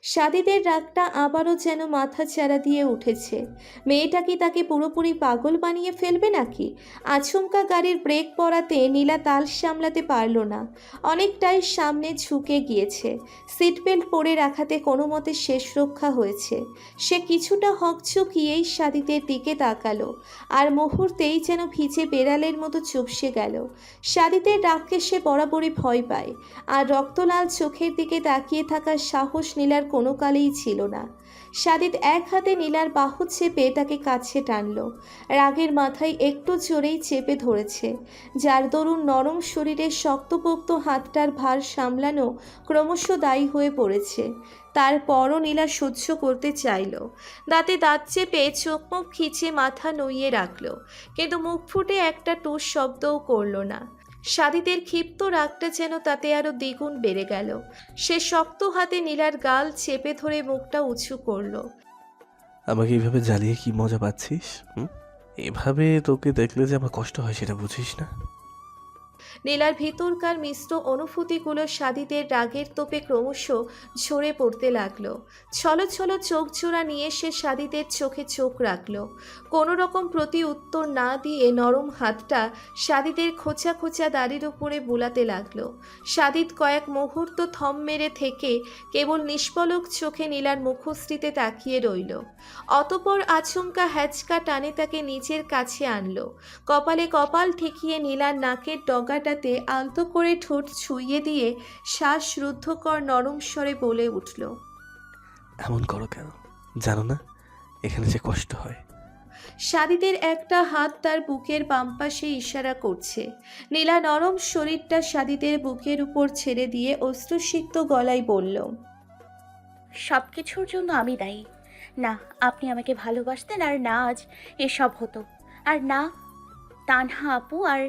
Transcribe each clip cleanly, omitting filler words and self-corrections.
সাদিদের রাগটা আবারও যেন মাথা চাড়া দিয়ে উঠেছে। মেয়েটা কি তাকে পুরোপুরি পাগল বানিয়ে ফেলবে নাকি? আচমকা গাড়ির ব্রেক পড়াতে নীলা তাল সামলাতে পারল না। অনেকটাই সামনে ঝুঁকে গিয়েছে। সিট বেল্ট পরে রাখাতে কোনো মতে শেষ রক্ষা হয়েছে। সে কিছুটা হকচকিয়েই সাদিদের দিকে তাকালো, আর মুহূর্তেই যেন ভিজে বেড়ালের মতো চুপসে গেল। সাদিদের রাগকে সে বরাবরই ভয় পায়, আর রক্তলাল চোখের দিকে তাকিয়ে থাকার সাহস নীলার কোনো কালেই ছিল না। সাদিত এক হাতে নীলার বাহু চেপে তাকে কাছে টানলো। রাগের মাথায় একটু জোরেই চেপে ধরেছে, যার দরুন নরম শরীরের শক্তপোক্ত হাতটার ভার সামলানো ক্রমশ দায়ী হয়ে পড়েছে। তারপরও নীলা সহ্য করতে চাইল। দাঁতে দাঁত চেপে চোখ মুখ খিচে মাথা নুইয়ে রাখলো, কিন্তু মুখ ফুটে একটা টুস শব্দও করল না। সাদিদের ক্ষিপ্ত রাগটা যেন তাতে আরো দ্বিগুণ বেড়ে গেল। সে শক্ত হাতে নীলার গাল চেপে ধরে মুখটা উঁচু করলো। আমাকে এইভাবে জ্বালিয়ে কি মজা পাচ্ছিস? এভাবে তোকে দেখলে যে আমার কষ্ট হয় সেটা বুঝিস না? নীলার ভিতরকার মিশ্র অনুভূতিগুলো সাদিদের রাগের তোপে ক্রমশ ঝরে পড়তে লাগলো। ছলো ছলো চোখ জোড়া নিয়ে সে সাদিদের চোখে চোখ রাখলো। কোনো রকম প্রতি উত্তর না দিয়ে নরম হাতটা সাদিদের খোঁচা খোঁচা দাড়ির উপরে বুলাতে লাগলো। সাদিদ কয়েক মুহূর্ত থম মেরে থেকে কেবল নিষ্পলক চোখে নীলার মুখশ্রীতে তাকিয়ে রইল। অতপর আচমকা হ্যাচকা টানে তাকে নিজের কাছে আনলো। কপালে কপাল ঠেকিয়ে নীলার নাকের ডগাটাতে আলতো করে ঠোঁট ছুঁয়ে দিয়ে শ্বাস রুদ্ধকর নরম স্বরে বলে উঠল, এমন করো কেন? জানো না এখানে যে কষ্ট হয়? সাদিদের একটা হাত তার বুকের বাম পাশে ইশারা করছে। নীলা নরম শরীরটা সাদিদের বুকের উপর ছেড়ে দিয়ে অশ্রুসিক্ত গলায় বলল, সব কিছুর জন্য আমি দায়ী। না আপনি আমাকে ভালোবাসতেন, আর না আজ এসব হতো। আর না তানহা আপু আর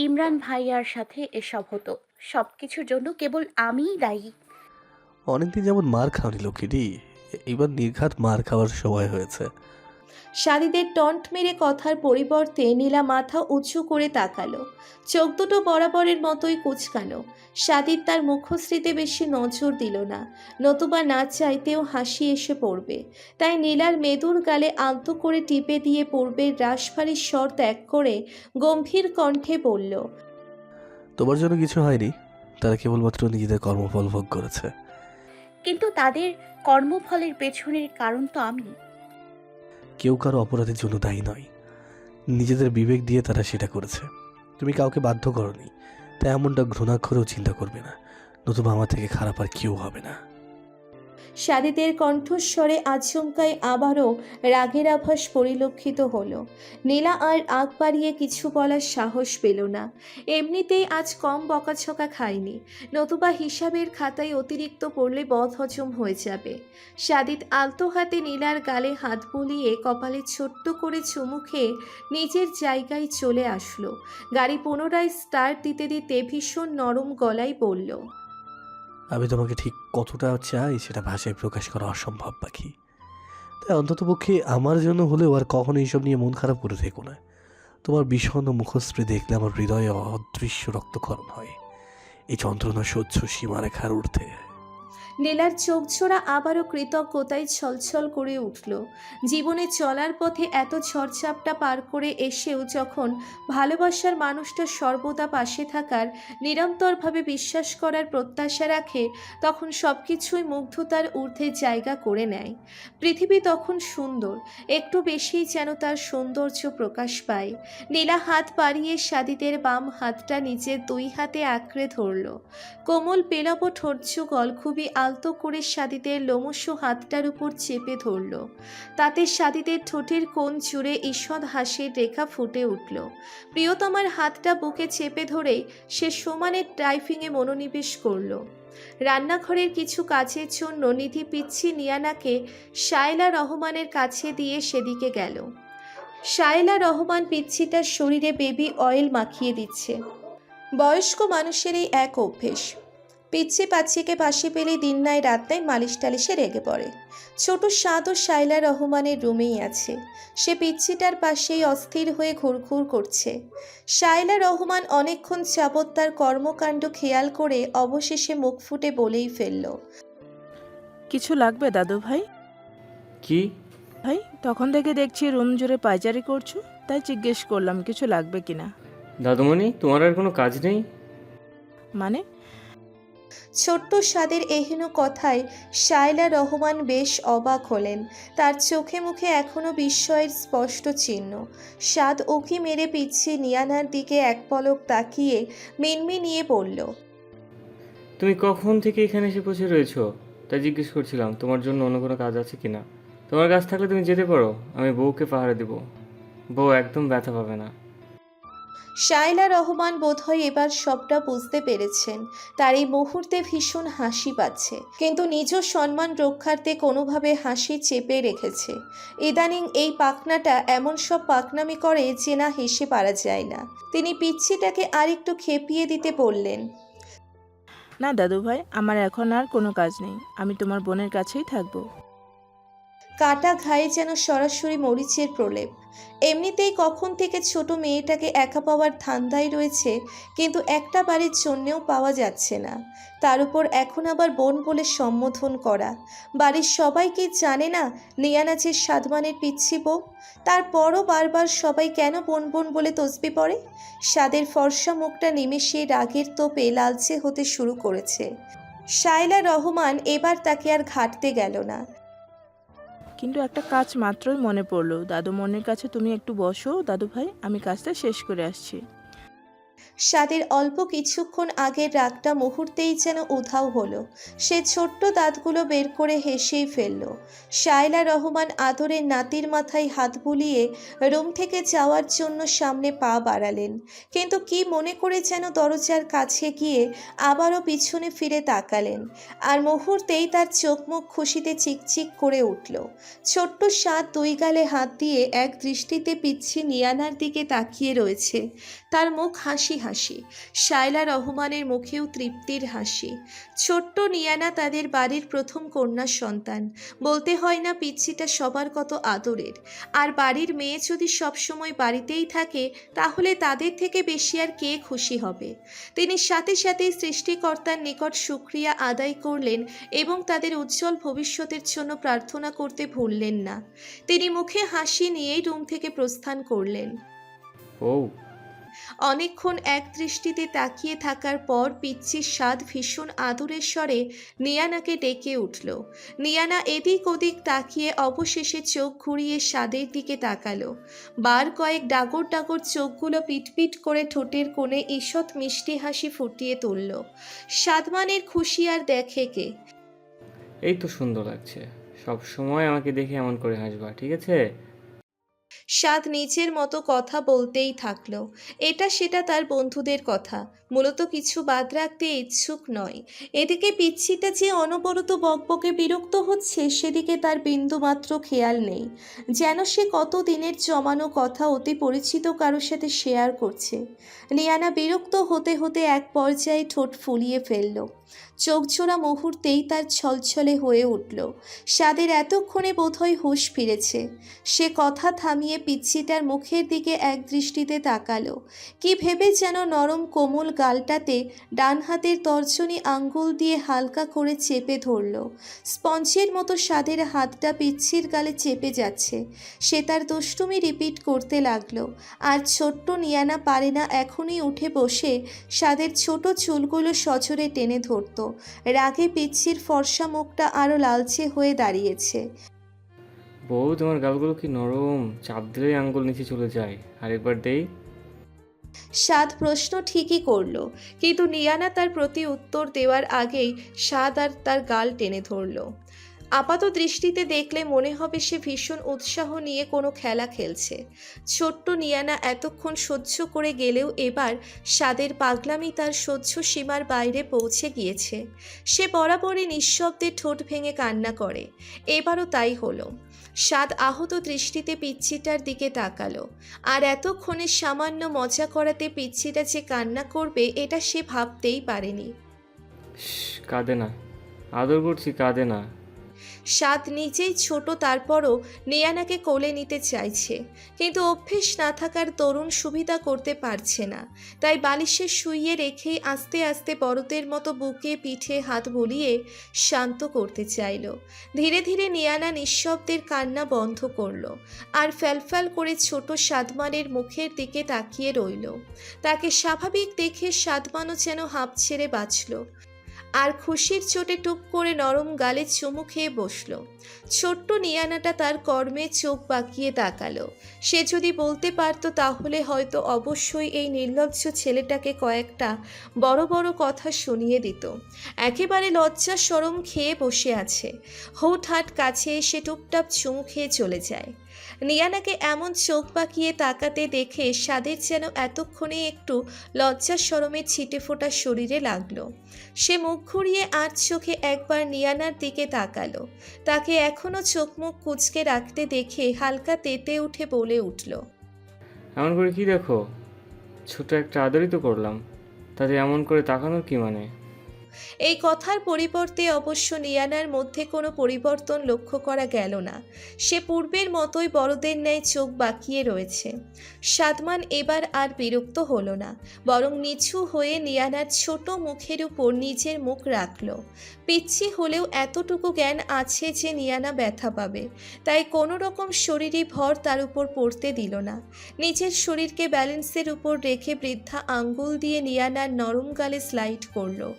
ইমরান ভাইয়ার সাথে এসব হতো। সব কিছুর জন্য কেবল আমিই দায়ী। অনেকদিন যেমন মার খাওনি লক্ষ্মীটি, এবার নির্ঘাত মার খাওয়ার সময় হয়েছে। সাদিদের টন্ট মেরে কথার পরিবর্তে নীলা মাথা উঁচু করে তাকালো। চোখ দুটো বরাবরের মতোই কুচকানো। সাদিদ তার মুখশ্রীতে বেশি নজর দিল না, নতুবা না চাইতেও হাসি এসে পড়বে। তাই নীলার মেদুর গালে আলতো করে টিপে দিয়ে পূর্বের রাশভারী স্বর ত্যাগ করে গম্ভীর কণ্ঠে বলল, তোমার জন্য কিছু হয়নি, তারা কেবলমাত্র নিজেদের কর্মফল ভোগ করেছে। কিন্তু তাদের কর্মফলের পেছনের কারণ তো আমি। কেউ কারো অপরাধের জন্য দায়ী নয়, নিজেদের বিবেক দিয়ে তারা সেটা করেছে। তুমি কাউকে বাধ্য করনি, তাই এমনটা ঘৃণাক্ষরেও চিন্তা করবে না, নতুবা আমার থেকে খারাপ আর কেউ হবে না। সাদিদের কণ্ঠস্বরে আচমকায় আবারও রাগের আভাস পরিলক্ষিত হলো। নীলা আর আগ বাড়িয়ে কিছু বলার সাহস পেল না। এমনিতেই আজ কম বকাঝকা খায়নি, নতুবা হিসাবের খাতায় অতিরিক্ত পড়লে বদহজম হয়ে যাবে। সাদিদ আলতো হাতে নীলার গালে হাত বুলিয়ে কপালে ছোট্ট করে চুমু খেয়ে নিজের জায়গায় চলে আসলো। গাড়ি পুনরায় স্টার্ট দিতে দিতে ভীষণ নরম গলায় বলল, আমি তোমাকে ঠিক কতটা চাই সেটা ভাষায় প্রকাশ করা অসম্ভব পাখি। তাই অন্ততপক্ষে আমার জন্য হলেও আর কখনো এইসব নিয়ে মন খারাপ করে থেকো না। তোমার বিষণ্ণ মুখশ্রী দেখলে আমার হৃদয়ে অদৃশ্য রক্তক্ষরণ হয়। এই যন্ত্রণা সহ্য সীমারেখার ঊর্ধ্বে। নীলার চোখজোড়া আবারও কৃতজ্ঞতায় ছলছল করে উঠল। জীবনে চলার পথে এত ঝড়ঝাপটা পার করে এসেও যখন ভালোবাসার মানুষটা সর্বদা পাশে থাকার, নিরন্তরভাবে বিশ্বাস করার প্রত্যাশা রাখে, তখন সব কিছুই মুগ্ধতার ঊর্ধ্বে জায়গা করে নেয়। পৃথিবী তখন সুন্দর, একটু বেশিই যেন তার সৌন্দর্য প্রকাশ পায়। নীলা হাত বাড়িয়ে সাদিদের বাম হাতটা নিজের দুই হাতে আঁকড়ে ধরল। কোমল পেলব ঠোঁট যুগল খুবই আলতো করে সাদিদের লোমশ হাতটার উপর চেপে ধরল। তাতে সাদিদের ঠোঁটের কোণ জুড়ে ঈষৎ হাসির রেখা ফুটে উঠল। প্রিয়তমার হাতটা বুকে চেপে ধরে সে সমানে ড্রাইভিংয়ে মনোনিবেশ করল। রান্নাঘরের কিছু কাজের জন্য নিধি পিচ্ছি নিয়ানাকে শায়লা রহমানের কাছে দিয়ে সেদিকে গেল। শায়লা রহমান পিচ্ছিটার শরীরে বেবি অয়েল মাখিয়ে দিচ্ছে। বয়স্ক মানুষের এই এক অভ্যেস। পিচ্ছি পাচ্ছিকে পাশে পেলে দিন নাই রাত নাই মালিশ টালিশে রেগে পড়ে। ছোট সাদও শায়লা রহমানের রুমেই আছে। সে পিচ্ছিটার পাশেই অস্থির হয়ে ঘুরঘুর করছে। শায়লা রহমান অনেকক্ষণ যাবৎ তার কর্মকাণ্ড খেয়াল করে অবশেষে মুখ ফুটে বলেই ফেলল, কিছু লাগবে দাদু ভাই? কি? ভাই, তখন থেকে দেখছি রুম জুড়ে পায়চারি করছো, তাই জিজ্ঞেস করলাম কিছু লাগবে কিনা। দাদুমণি, তোমার আর কোনো কাজ নেই? মানে? ছোট্ট স্বাদের এহেন কথায় শায়লা রহমান বেশ অবাক হলেন। তার চোখে মুখে এখনো বিস্ময়ের স্পষ্ট চিহ্ন। স্বাদ উকি মেরে পিচ্ছি নিয়ানার দিকে এক পলক তাকিয়ে মিনমিনিয়ে বলল, তুমি কখন থেকে এখানে এসে বসে রয়েছো? তাই জিজ্ঞেস করছিলাম তোমার জন্য অন্য কোনো কাজ আছে কিনা। তোমার কাজ থাকলে তুমি যেতে পারো, আমি বউকে পাহারা দেবো। বউ একদম ব্যথা পাবে না। শায়লা রহমান বোধহয় এবার সবটা বুঝতে পেরেছেন। তার এই মুহূর্তে ভীষণ হাসি পাচ্ছে, কিন্তু নিজ সম্মান রক্ষার্থে কোনোভাবে হাসি চেপে রেখেছে। ইদানিং এই পাকনাটা এমন সব পাকনামি করে যে না হেসে পারা যায় না। তিনি পিচ্ছিটাকে আরেকটু খেপিয়ে দিতে বললেন, না দাদু ভাই, আমার এখন আর কোনো কাজ নেই, আমি তোমার বোনের কাছেই থাকবো। কাটা ঘায়ে যেন সরাসরি মরিচের প্রলেপ। এমনিতেই কখন থেকে ছোট মেয়েটাকে একা পাওয়ার ধান্দায় রয়েছে, কিন্তু একটা বাড়ির জন্যেও পাওয়া যাচ্ছে না। তার উপর এখন আবার বোন বলে সম্বোধন করা। বাড়ির সবাই কি জানে না নিয়ানা যে সাদমানের পিচ্ছি বউ? তারপরও বারবার সবাই কেন বোন বোন বলে তসবি পড়ে? স্বাদের ফর্সা মুখটা নিমেষে রাগের তোপে লালচে হতে শুরু করেছে। শায়লা রহমান এবার তাকে আর ঘাটতে গেল না। কিন্তু একটা কাজ মাত্রই মনে পড়লো, দাদু মনের কাছে তুমি একটু বসো দাদু ভাই, আমি কাজটা শেষ করে আসছি। স্বাদের অল্প কিছুক্ষণ আগের রাগটা মুহূর্তেই যেন উধাও হলো। সে ছোট্ট দাঁতগুলো বের করে হেসেই ফেলল। শায়লা রহমান আদরের নাতির মাথায় হাত বুলিয়ে রুম থেকে যাওয়ার জন্য সামনে পা বাড়ালেন, কিন্তু কি মনে করে যেন দরজার কাছে গিয়ে আবারও পিছনে ফিরে তাকালেন। আর মুহূর্তেই তার চোখ মুখ খুশিতে চিকচিক করে উঠল। ছোট্ট স্বাদ দুই গালে হাত দিয়ে এক দৃষ্টিতে পিচ্ছি নিয়ানার দিকে তাকিয়ে রয়েছে। তার মুখ হাসি হাসি। শায়লা রহমানের মুখেও তৃপ্তির হাসি। ছোট্ট নিয়ানা তাদের বাড়ির প্রথম কন্যা সন্তান। বলতে হয় না পিচ্ছিটা সবার কত আদরের। আর বাড়ির মেয়ে যদি সবসময় বাড়িতেই থাকে, তাহলে তাদের থেকে বেশি আর কে খুশি হবে? তিনি সাথে সাথে সৃষ্টিকর্তার নিকট শুকরিয়া আদায় করলেন এবং তাদের উজ্জ্বল ভবিষ্যতের জন্য প্রার্থনা করতে ভুললেন না। তিনি মুখে হাসি নিয়েই রুম থেকে প্রস্থান করলেন। ও, অনেকক্ষণ এক দৃষ্টিতে তাকিয়ে থাকার পর পিচ্ছির স্বাদ ভীষণ আদরের স্বরে নিয়ানাকে ডেকে উঠল। নিয়ানা এদিক ওদিক তাকিয়ে অবশেষে চোখ ঘুরিয়ে স্বাদের দিকে তাকালো। বার কয়েক ডাগর ডাগর চোখগুলো পিটপিট করে ঠোঁটের কোণে ঈষৎ মিষ্টি হাসি ফুটিয়ে তুলল। সাদমানের খুশি আর দেখে কে? এই তো সুন্দর লাগছে। সব সময় আমাকে দেখে এমন করে হাসবা, ঠিক আছে? সাদ নিজের মতো কথা বলতেই থাকলো। এটা সেটা তার বন্ধুদের কথা, মূলত কিছু বাদ রাখতে ইচ্ছুক নয়। এদিকে পিচ্ছিটা যে অনবরত বকবকে বিরক্ত হচ্ছে, সেদিকে তার বিন্দুমাত্র খেয়াল নেই। যেন সে কত দিনের জমানো কথা অতি পরিচিত কারোর সাথে শেয়ার করছে। নিয়ানা বিরক্ত হতে হতে এক পর্যায়ে ঠোঁট ফুলিয়ে ফেলল। চোখজোড়া মুহূর্তেই তার ছলছলে হয়ে উঠল। স্বাদের এতক্ষণে বোধহয় হুঁশ ফিরেছে। সে কথা থামিয়ে পিচ্ছিটার মুখের দিকে এক দৃষ্টিতে তাকালো। কি ভেবে যেন নরম কোমল গালটাতে ডান হাতের তর্জনী আঙ্গুল দিয়ে হালকা করে চেপে ধরল। স্পঞ্জের মতো স্বাদের হাতটা পিচ্ছির গালে চেপে যাচ্ছে। সে তার দুষ্টুমি রিপিট করতে লাগলো। আর ছোট্ট নিয়ানা পারে না এখনই উঠে বসে স্বাদের ছোট চুলগুলো সজোরে টেনে ধরত। রাগে পিচ্ছির ফর্সা মুখটা আরও লালচে হয়ে দাঁড়িয়েছে। বউ, তোমার গালগুলো কি নরম, চাপ দিলেই আঙ্গুল নিচে চলে যায়। আরেকবার দেই? সাদ প্রশ্ন ঠিকই করল, কিন্তু নিয়ানা তার প্রতি উত্তর দেওয়ার আগেই সাদ আর তার গাল টেনে ধরল। আপাত দৃষ্টিতে দেখলে মনে হবে সে ভীষণ উৎসাহ নিয়ে কোনো খেলা খেলছে। ছোট্ট নিয়ানা এতক্ষণ সহ্য করে গেলেও এবার সাদের পাগলামি তার সহ্য সীমার বাইরে পৌঁছে গিয়েছে। সে বরাবরই নিঃশব্দে ঠোঁট ভেঙে কান্না করে। এবারও তাই হলো। সাদ আহত দৃষ্টিতে পিচ্ছিটার দিকে তাকালো। আর এতক্ষণে সামান্য মজা করাতে পিচ্ছিটা যে কান্না করবে এটা সে ভাবতেই পারেনি। কাঁদে না, আদর করছি, কাঁদে না। সাদ নিজেই ছোট, তারপরও নিয়ানাকে কোলে নিতে চাইছে, কিন্তু অভ্যেস না থাকার তরুণ সুবিধা করতে পারছে না। তাই বালিশে শুইয়ে রেখেই আস্তে আস্তে বড়দের মতো বুকে পিঠে হাত বুলিয়ে শান্ত করতে চাইল। ধীরে ধীরে নিয়ানা নিঃশব্দের কান্না বন্ধ করলো আর ফ্যালফ্যাল করে ছোট সাদমানের মুখের দিকে তাকিয়ে রইল। তাকে স্বাভাবিক দেখে সাদমানও যেন হাঁপ ছেড়ে বাঁচল আর খুশির চোটে টুক করে নরম গালে চুমু খেয়ে বসল। ছোট্ট নিয়ানাটা তার কর্মে চোখ বাঁকিয়ে তাকালো। সে যদি বলতে পারতো তাহলে হয়তো অবশ্যই এই নির্লজ্জ ছেলেটাকে কয়েকটা বড় বড় কথা শুনিয়ে দিত। একেবারে লজ্জা শরম খেয়ে বসে আছে, হুটহাট কাছে এসে টুপটাপ চুমু খেয়ে চলে যায়। নিয়ানাকে এমন চোখ বাঁকিয়ে তাকাতে দেখে সাদের যেন এতক্ষণে একটু লজ্জা শরমের ছিটে ফোটা শরীরে লাগলো। সে মুখ ঘুরিয়ে আর চোখে একবার নিয়ানার দিকে তাকালো। তাকে এখনো চোখ মুখ কুঁচকে রাখতে দেখে হালকা তেতে উঠে বলে উঠল, এমন করে কি দেখো? ছোট একটা আদরই তো করলাম, তাতে এমন করে তাকানোর কি মানে? এই কথার পরিবর্তে অবশ্য নিয়ানার মধ্যে কোনো পরিবর্তন লক্ষ্য করা গেল না। সে পূর্বের মতোই বড়দের ন্যায় চোখ বাঁকিয়ে রয়েছে। সাদমান এবার আর বিরক্ত হলো না, বরং নিচু হয়ে নিয়ানার ছোট মুখের উপর নিজের মুখ রাখল। পিচ্ছি হলেও এতটুকু জ্ঞান আছে যে নিয়ানা ব্যথা পাবে, তাই কোনো রকম শরীরী ভর তার উপর পড়তে দিল না। নিজের শরীরকে ব্যালেন্সের উপর রেখে বৃদ্ধা আঙ্গুল দিয়ে নিয়ানার নরম গালে স্লাইড করলো।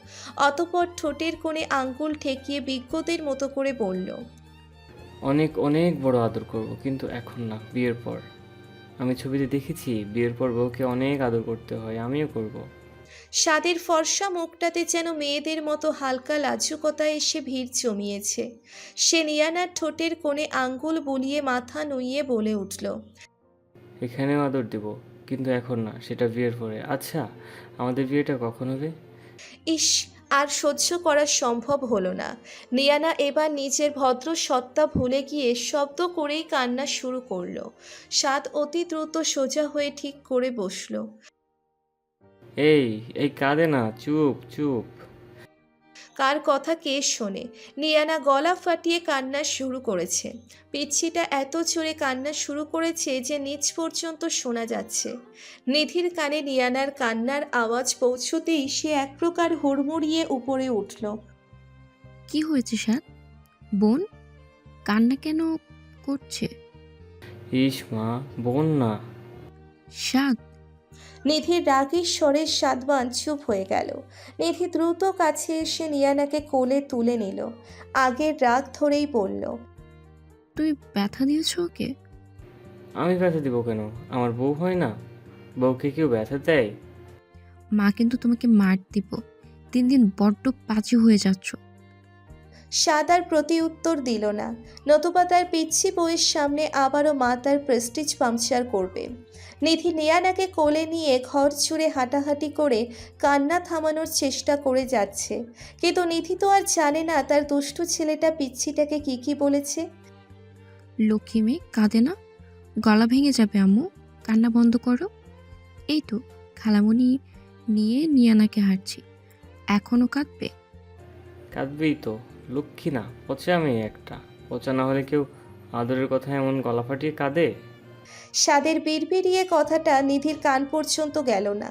অতঃপর ঠোঁটের কোণে আঙ্গুল ঠেকিয়ে বিজ্ঞদের মতো করে বলল, অনেক অনেক বড় আদর করব, কিন্তু এখন না, বিয়ের পর। আমি ছবিতে দেখেছি বিয়ের পর বউকে অনেক আদর করতে হয়, আমিও করব। সাদের ফর্সা মুখটাতে যেন মেয়েদের মতো হালকা লাজুকতা এসে ভিড় জমিয়েছে। সে নিয়ানার ঠোঁটের কোণে আঙ্গুল বুলিয়ে মাথা নুইয়ে বলে উঠল, এখানেও আদর দেব, কিন্তু এখন না, সেটা বিয়ের পরে। আচ্ছা, আমাদের বিয়েটা কখন হবে? ইস, আর সহ্য করা সম্ভব হলো না। নিয়ানা এবার নিজের ভদ্র সত্তা ভুলে গিয়ে শব্দ করেই কান্না শুরু করলো। সাদ অতি দ্রুত সোজা হয়ে ঠিক করে বসলো। এই এই কাঁদে না, চুপ চুপ। কার কথা কে শোনে? নিয়ানা গলা ফাটিয়ে কান্না শুরু করেছে। পিচ্ছিটা এত জোরে কান্না শুরু করেছে যে নিচ পর্যন্ত শোনা যাচ্ছে। নিধির কানে নিয়ানার কান্নার আওয়াজ পৌঁছতেই সে এক প্রকার হুড়মুড়িয়ে উপরে উঠল। কি হয়েছে স্যার? বোন কান্না কেন করছে? ইস মা, বোন না। সাদ, নিধির রাগের স্বরে সাদমান চুপ হয়ে গেল। নিধি দ্রুত কাছে এসে নিয়ানাকে কোলে তুলে নিল। আগের রাগ ধরেই বলল, তুই ব্যথা দিয়েছো ওকে? আমি ব্যথা দিব কেন? আমার বউ হয় না? বউকে কেউ ব্যথা দেয়? মা কিন্তু তোমাকে মার দিব। দিন দিন বড্ড পাঁচু হয়ে যাচ্ছ। সাদ আর প্রতি উত্তর দিল না, নতুবা তার পিচ্ছি বউয়ের সামনে আবারও মা তার প্রেস্টিজ পাংচার করবে। নিধি নিয়ানাকে কোলে নিয়ে ঘর জুড়ে হাঁটাহাঁটি করে কান্না থামানোর চেষ্টা করে যাচ্ছে, কিন্তু নিধি তো আর জানে না তার দুষ্টু ছেলেটা পিচ্ছিটাকে কি বলেছে। লক্ষ্মী মেয়ে কাঁদে না, গলা ভেঙে যাবে আম্মু, কান্না বন্ধ করো। এই তো খালামণি নিয়ে নিয়ানাকে হাঁটছি, এখনো কাঁদবে? কাঁদবেই তো, লক্ষ্মী না, পচা মেয়ে একটা। পচা না হলে কেউ আদরের কথা এমন গলা ফাটিয়ে কাঁদে? সাদের বিড়বিড়িয়ে কথাটা নিধির কান পর্যন্ত গেল না,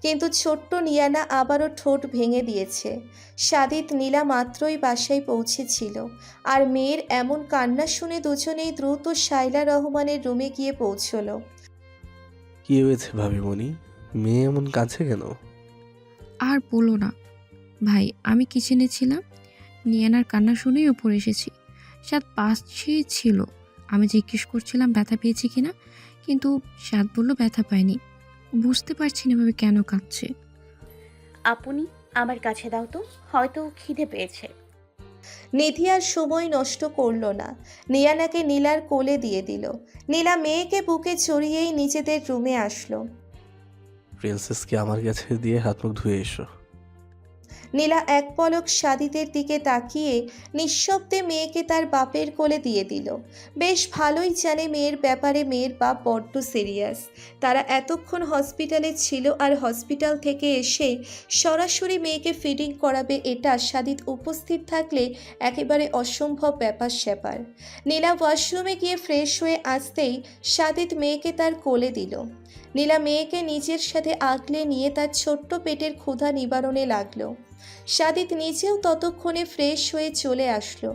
কিন্তু ছোট্ট নিয়ানা আবারও ঠোঁট ভেঙে দিয়েছে। সাদিত নীলা মাত্রই বাসায় পৌঁছেছিল, আর মেয়ের এমন কান্না শুনে দুজনেই দ্রুত শাইলা রহমানের রুমে গিয়ে পৌঁছলো। কি হয়েছে ভাবিমণি? মেয়ে এমন কাছে কেন? আর বলো না ভাই, আমি কিচেনে ছিলাম, নিয়ানার কান্না শুনেই উপরে এসেছি। সাদ পাশেই ছিল, আমি জিজ্ঞেস করছিলাম ব্যথা পেয়েছি কিনা, কিন্তু সাদ বলল ব্যথা পায়নি। বুঝতে পারছি না ভাবে কেন কাঁদছে। আপনি আমার কাছে দাও তো, হয়তো খিদে পেয়েছে। নিধি আর সময় নষ্ট করলো না, নিয়ানাকে নীলার কোলে দিয়ে দিল। নীলা মেয়েকে বুকে চড়িয়েই নিজেদের রুমে আসলো। প্রিন্সেসকে আমার কাছে দিয়ে হাত মুখ ধুয়ে এসো। নীলা এক পলক সাদিতের দিকে তাকিয়ে নিঃশব্দে মেয়েকে তার বাপের কোলে দিয়ে দিল। বেশ ভালোই জানে মেয়ের ব্যাপারে মেয়ের বাপ বড্ড সিরিয়াস। তারা এতক্ষণ হসপিটালে ছিল আর হসপিটাল থেকে এসে সরাসরি মেয়েকে ফিডিং করাবে, এটা সাদিত উপস্থিত থাকলে একেবারে অসম্ভব ব্যাপার স্যাপার। নীলা ওয়াশরুমে গিয়ে ফ্রেশ হয়ে আসতেই সাদিত মেয়েকে তার কোলে দিল। নীলা মেয়েকে নিজের সাথে আগলে নিয়ে তার ছোট্ট পেটের ক্ষুধা নিবারণে লাগলো। সাদিত নিজেও ততক্ষণে ফ্রেশ হয়ে চলে আসলো।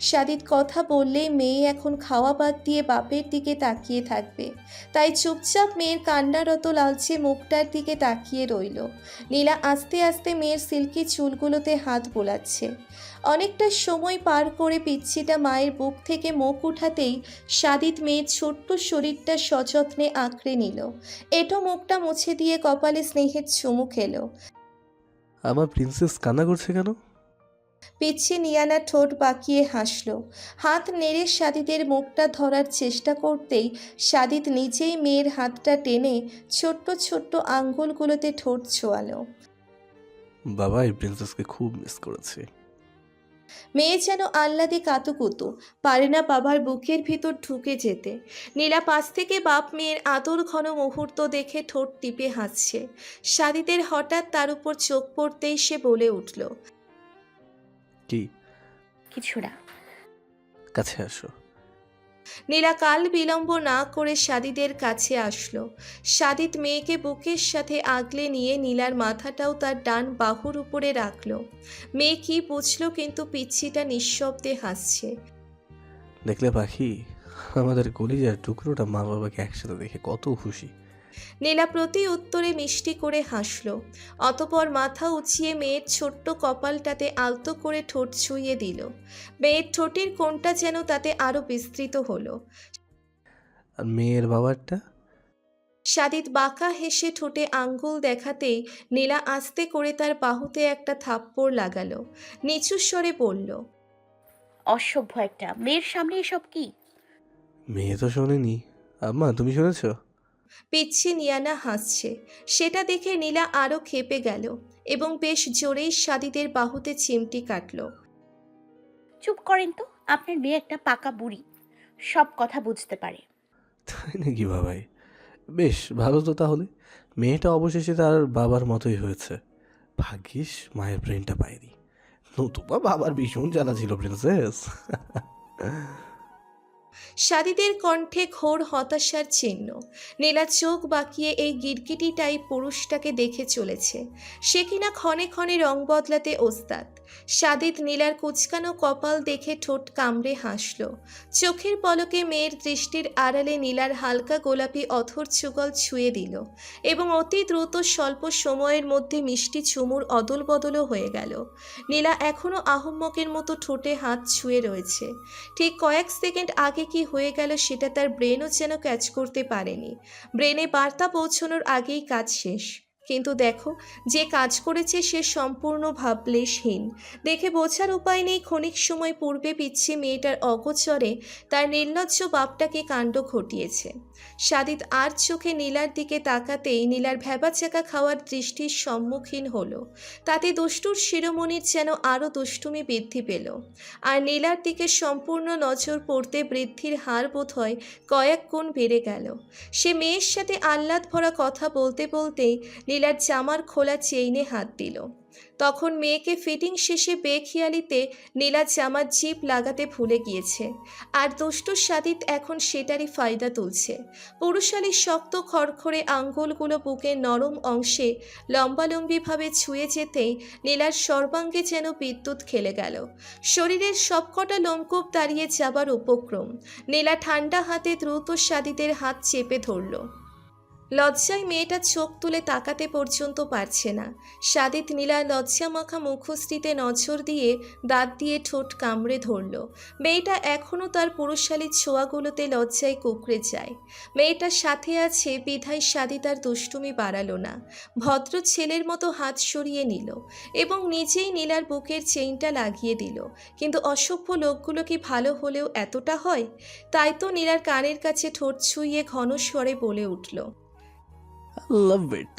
সাদিত কথা বললেই মেয়ে এখন খাওয়া বাদ দিয়ে বাপের দিকে তাকিয়ে থাকবে, তাই চুপচাপ মেয়ের কান্নারত লালচে মুখটার দিকে তাকিয়ে রইল। নীলা আস্তে আস্তে মেয়ের সিল্কি চুলগুলোতে হাত বোলাচ্ছে। অনেকটা সময় পার করে পিচ্ছিটা মায়ের বুক থেকে মুখ উঠাতেই সাদিত মেয়ের ছোট্ট শরীরটা সযত্নে আঁকড়ে নিল। এটো মুখটা মুছে দিয়ে কপালে স্নেহের চুমু খেলো। আমার প্রিন্সেস কান্না করছে কেন? পিচ্ছি নিয়ানা ঠোঁট বাঁকিয়ে হাসল। হাত নেড়ে সাদিতের মুখটা ধরার চেষ্টা করতেই সাদিত নিজেই মেয়ের হাতটা টেনে ছোট্ট ছোট্ট আঙ্গুলগুলোতে ঠোঁট ছোঁয়ালো। বাবা এই প্রিন্সেসকে খুব মিস করেছে। মেয়ে যেন আহ্লাদে কাতুকুতু, পারে না বাবার বুকের ভিতর ঢুকে যেতে। নীলা পাশ থেকে বাপ মেয়ের আদর ঘন মুহূর্ত দেখে ঠোঁট টিপে হাসছে। সাদিতের হঠাৎ তার উপর চোখ পড়তেই সে বলে উঠল, কি? কিছু না। কাছে আসো। নীলা কাল বিলম্ব না করে সাদিদের কাছে আসলো। সাদিত মেয়েকে বুকের সাথে আগলে নিয়ে নীলার মাথাটাও তার ডান বাহুর উপরে রাখলো। মেয়ে কি বুঝলো, কিন্তু পিচ্ছিটা নিঃশব্দে হাসছে। দেখলে পাখি, আমাদের কলিজার টুকরোটা মা বাবাকে একসাথে দেখে কত খুশি। নীলা প্রতি উত্তরে মিষ্টি করে হাসলো। অতপর মাথা উঁচিয়ে মেয়ের ছোট্ট কপালটাতে আলতো করে ঠোঁট ছুঁয়ে দিল। মেয়ের ঠোঁটের কোণটা যেন তাতে আরো বিস্তৃত হলো। আর মেয়ের বাবারটা? সাদিত বাঁকা হেসে ঠোঁটে আঙ্গুল দেখাতেই নীলা আস্তে করে তার বাহুতে একটা থাপ্পড় লাগালো। নিচু স্বরে বলল, অসভ্য একটা মেয়ের সামনে এসব কি? মেয়ে তো শোনেনি। আম্মা তুমি শুনেছ? পিচ্ছি নিয়ানা হাসছে। সেটা দেখে নীলা আরো ক্ষেপে গেল এবং বেশ জোরেই সাদিতের বাহুতে চিমটি কাটল। চুপ করেন তো, আপনার মেয়ে একটা পাকা বুড়ি, সব কথা বুঝতে পারে। তাই নাকি বাবাই? বেশ ভালো তো তাহলে। মেয়েটা অবশেষে তার বাবার মতোই হয়েছে। ভাগ্যিস মায়ের ব্রেনটা পায়নি, নতুবা বাবার ভীষণ জ্বালা ছিল প্রিন্সেস। সাদিদের কণ্ঠে ঘোর হতাশার চিহ্ন। নীলা চোখ বাঁকিয়ে এই গিরগিটি টাইপ পুরুষটাকে দেখে চলেছে। সে কিনা ক্ষণে ক্ষণে রং বদলাতে ওস্তাদ। সাদিত নীলার কুচকানো কপাল দেখে ঠোঁট কামড়ে হাসল। চোখের পলকে মেয়ের দৃষ্টির আড়ালে নীলার হালকা গোলাপি অথর যুগল ছুঁয়ে দিল এবং অতি দ্রুত স্বল্প সময়ের মধ্যে মিষ্টি চুমুর অদল বদলও হয়ে গেল। নীলা এখনো আহম্মকের মতো ঠোঁটে হাত ছুঁয়ে রয়েছে। ঠিক কয়েক সেকেন্ড আগে কি হয়ে গেল সেটা তার ব্রেনও যেন ক্যাচ করতে পারেনি। ব্রেনে বার্তা পৌঁছানোর আগেই কাজ শেষ। কিন্তু দেখো, যে কাজ করেছে সে সম্পূর্ণ ভাবলেশহীন। দেখে বোঝার উপায় নেই ক্ষণিক সময় পূর্বে পিচ্ছি মেয়েটার অগোচরে তার নির্লজ্জ বাপটাকে কাণ্ড ঘটিয়েছে। সাদিত আর চোখে নীলার দিকে তাকাতেই নীলার ভ্যাবাচাকা খাওয়ার দৃষ্টির সম্মুখীন হলো। তাতে দুষ্টুর শিরোমণির যেন আরও দুষ্টুমি বৃদ্ধি পেল। আর নীলার দিকে সম্পূর্ণ নজর পড়তে বৃদ্ধির হার বোধ হয় কয়েক গুণ বেড়ে গেল। সে মেয়ের সাথে আহ্লাদ ভরা কথা বলতে বলতেই নীলার জামার খোলা চেইনে হাত দিল। তখন মেয়েকে ফিটিং শেষে বেখেয়ালিতে নীলার জামার জিপ লাগাতে ভুলে গিয়েছে। আর দুষ্টু সাদিত এখন সেটারই ফায়দা তুলছে। পুরুষালী শক্ত খড়খড়ে আঙ্গুলগুলো বুকের নরম অংশে লম্বালম্বিভাবে ছুঁয়ে যেতেই নীলার সর্বাঙ্গে যেন বিদ্যুৎ খেলে গেল। শরীরের সবকটা লোমকূপ দাঁড়িয়ে যাবার উপক্রম। নীলা ঠান্ডা হাতে দ্রুত সাদিতের হাত চেপে ধরল। লজ্জায় মেয়েটা চোখ তুলে তাকাতে পর্যন্ত পারছে না। সাদিত নীলার লজ্জামাখা মুখশ্রীতে নজর দিয়ে দাঁত দিয়ে ঠোঁট কামড়ে ধরল। মেয়েটা এখনও তার পুরুষালী ছোঁয়াগুলোতে লজ্জায় কুঁকড়ে যায়। মেয়েটার সাথে আছে বিধায় সাদিত আর দুষ্টুমি বাড়ালো না। ভদ্র ছেলের মতো হাত সরিয়ে নিল এবং নিজেই নীলার বুকের চেইনটা লাগিয়ে দিল। কিন্তু অসভ্য লোকগুলো কি ভালো হলেও এতটা হয়? তাই তো নীলার কানের কাছে ঠোঁট ছুঁয়ে ঘন স্বরে বলে উঠল, লাভ ইট।